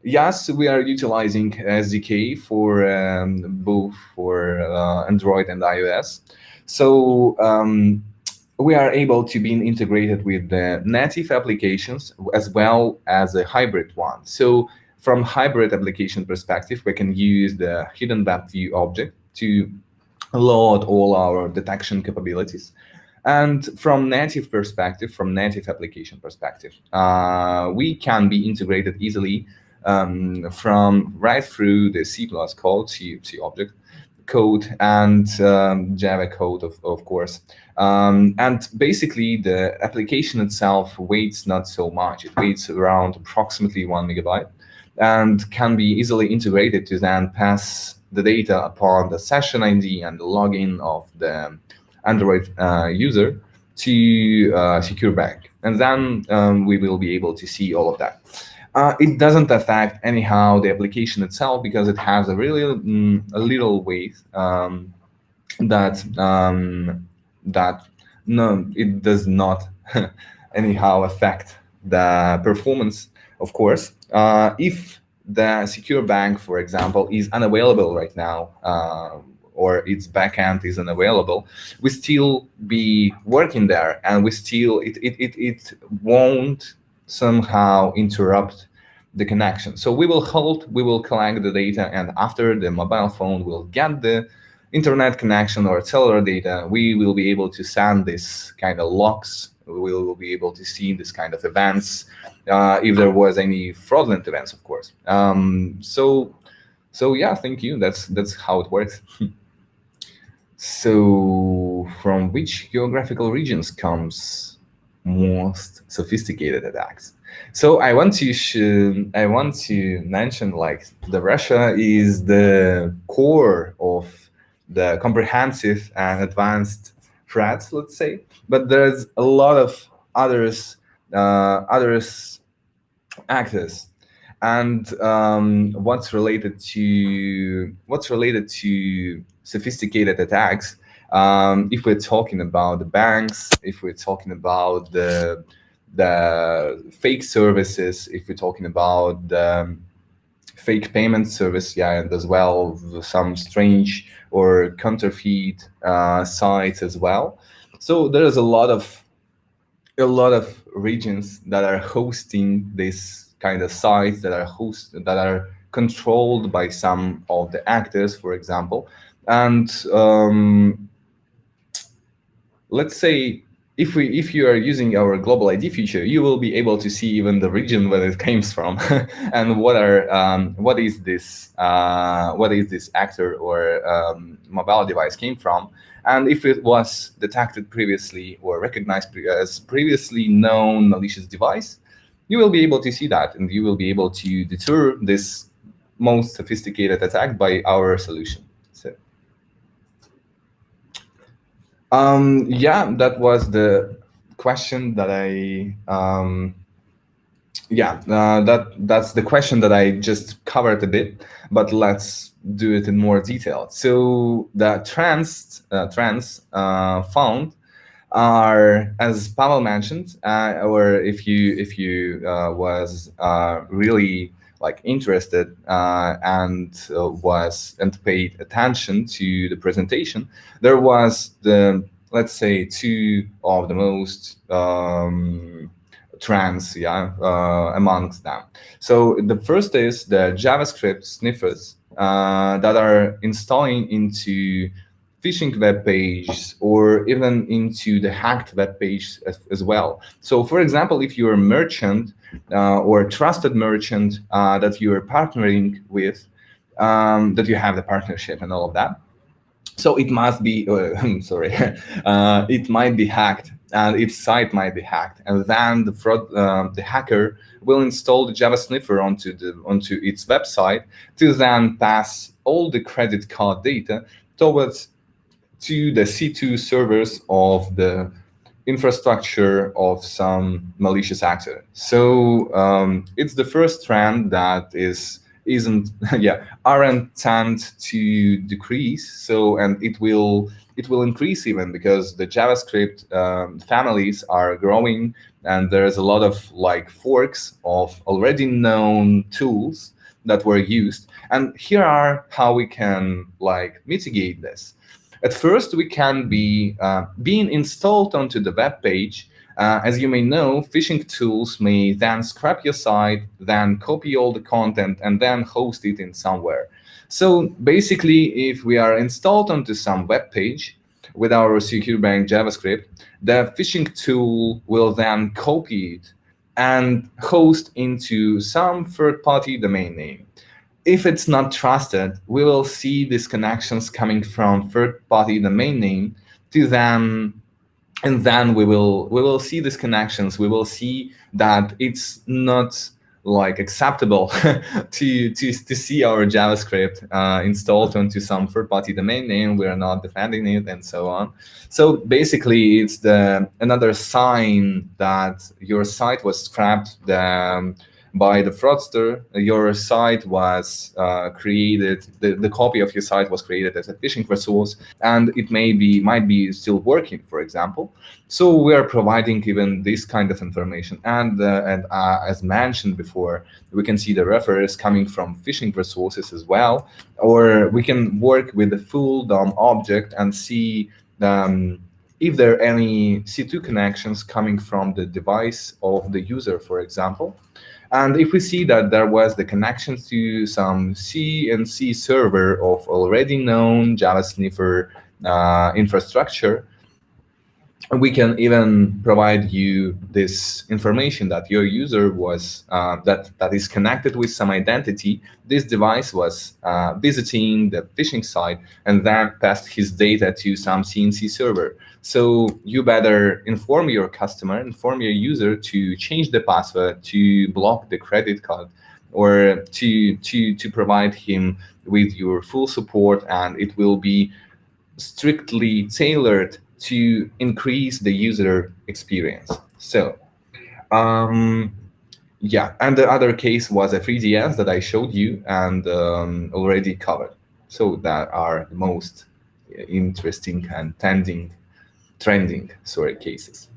yes, we are utilizing SDK for both for Android and iOS. So we are able to be integrated with the native applications as well as a hybrid one. So from hybrid application perspective, we can use the hidden web view object to load all our detection capabilities. And from native perspective, from native application perspective, we can be integrated easily from right through the C+ code, C object code, and Java code, of course. And basically, the application itself weighs not so much. It weighs around approximately 1 megabyte and can be easily integrated to then pass the data upon the session ID and the login of the Android user to secure bank. And then we will be able to see all of that. It doesn't affect anyhow the application itself because it has a really a little weight that no, it does not anyhow affect the performance. Of course, if the secure bank, for example, is unavailable right now, or its backend is unavailable, we still be working there, and it won't somehow interrupt the connection. So we will hold, we will collect the data, and after the mobile phone will get the internet connection or cellular data, we will be able to send this kind of logs. We will be able to see this kind of events if there was any fraudulent events, of course. So yeah, thank you. That's how it works. So from which geographical regions comes most sophisticated attacks? So I want to mention, like, the Russia is the core of the comprehensive and advanced threats, let's say, but there's a lot of others actors. And what's related to sophisticated attacks, if we're talking about the banks, if we're talking about the fake services, if we're talking about the fake payment service, yeah, and as well some strange or counterfeit sites as well. So there is a lot of regions that are hosting this kind of sites that are controlled by some of the actors, for example. And let's say if you are using our global ID feature, you will be able to see even the region where it comes from and what is this actor or mobile device came from. And if it was detected previously or recognized as previously known malicious device, you will be able to see that, and you will be able to deter this most sophisticated attack by our solution. So yeah, that was the question that that's the question that I just covered a bit, but let's do it in more detail. So the trends found are, as Pavel mentioned, or if you was really like interested and paid attention to the presentation, there was let's say two of the most trends, amongst them. So the first is the JavaScript sniffers that are installing into phishing web pages or even into the hacked web page as well. So for example, if you're a merchant or a trusted merchant that you're partnering with, that you have the partnership and all of that, so it must be, sorry, it might be hacked, and its site might be hacked, and then the hacker will install the Java sniffer onto its website to then pass all the credit card data towards to the C2 servers of the infrastructure of some malicious actor. So it's the first trend that isn't aren't tend to decrease. So, and it will increase even because the JavaScript families are growing, and there's a lot of like forks of already known tools that were used. And here are how we can like mitigate this. At first, we can be being installed onto the web page. As you may know, phishing tools may then scrap your site, then copy all the content, and then host it in somewhere. So basically, if we are installed onto some web page with our secure bank JavaScript, the phishing tool will then copy it and host into some third-party domain name. If it's not trusted, we will see these connections coming from third-party domain name to them, and then we will see these connections. We will see that it's not like acceptable to see our JavaScript installed onto some third-party domain name. We are not defending it, and so on. So basically, it's another sign that your site was scrapped by the fraudster. Your site was created, the copy of your site was created as a phishing resource, and it might be still working, for example. So we are providing even this kind of information. And as mentioned before, we can see the reference coming from phishing resources as well, or we can work with the full DOM object and see if there are any C2 connections coming from the device of the user, for example. And if we see that there was the connections to some C and C server of already known Java sniffer infrastructure, we can even provide you this information that your user was that is connected with some identity. This device was visiting the phishing site and then passed his data to some CNC server. So you better inform your customer, inform your user to change the password, to block the credit card, or to provide him with your full support, and it will be strictly tailored to increase the user experience. So Yeah, and the other case was a 3DS that I showed you and already covered. So that are the most interesting and trending cases.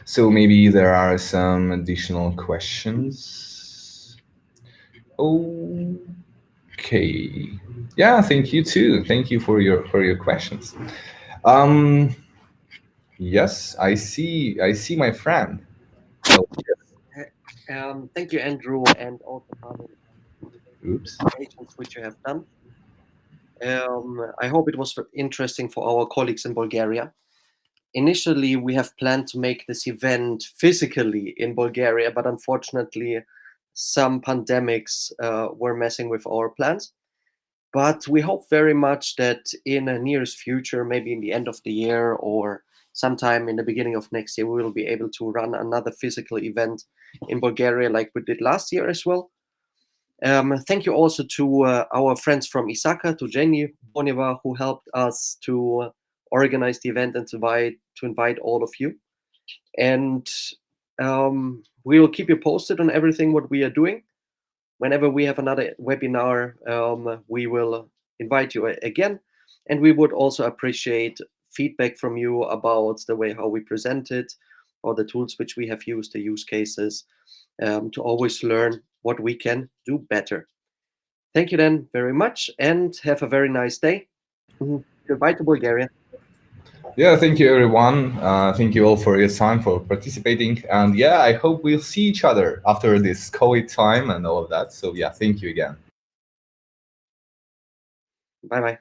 So maybe there are some additional questions. Okay. Yeah, thank you too. Thank you for your questions. Yes, I see my friend. So Thank you, Andrew, and also Pavel, for the oops. presentations which you have done. I hope it was interesting for our colleagues in Bulgaria. Initially, we have planned to make this event physically in Bulgaria, but unfortunately, some pandemics were messing with our plans. But we hope very much that in a nearest future, maybe in the end of the year or sometime in the beginning of next year, we will be able to run another physical event in Bulgaria like we did last year as well. Thank you also to our friends from Isaka, to Jenny Boneva, who helped us to organize the event and to invite all of you. And we will keep you posted on everything what we are doing. Whenever we have another webinar, we will invite you again. And we would also appreciate feedback from you about the way how we present it, or the tools which we have used, the use cases, to always learn what we can do better. Thank you then very much, and have a very nice day. Goodbye to Bulgaria. Yeah, thank you everyone. Thank you all for your time, for participating. And yeah, I hope we'll see each other after this COVID time and all of that. So yeah, thank you again. Bye-bye.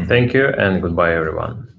Thank you and goodbye, everyone.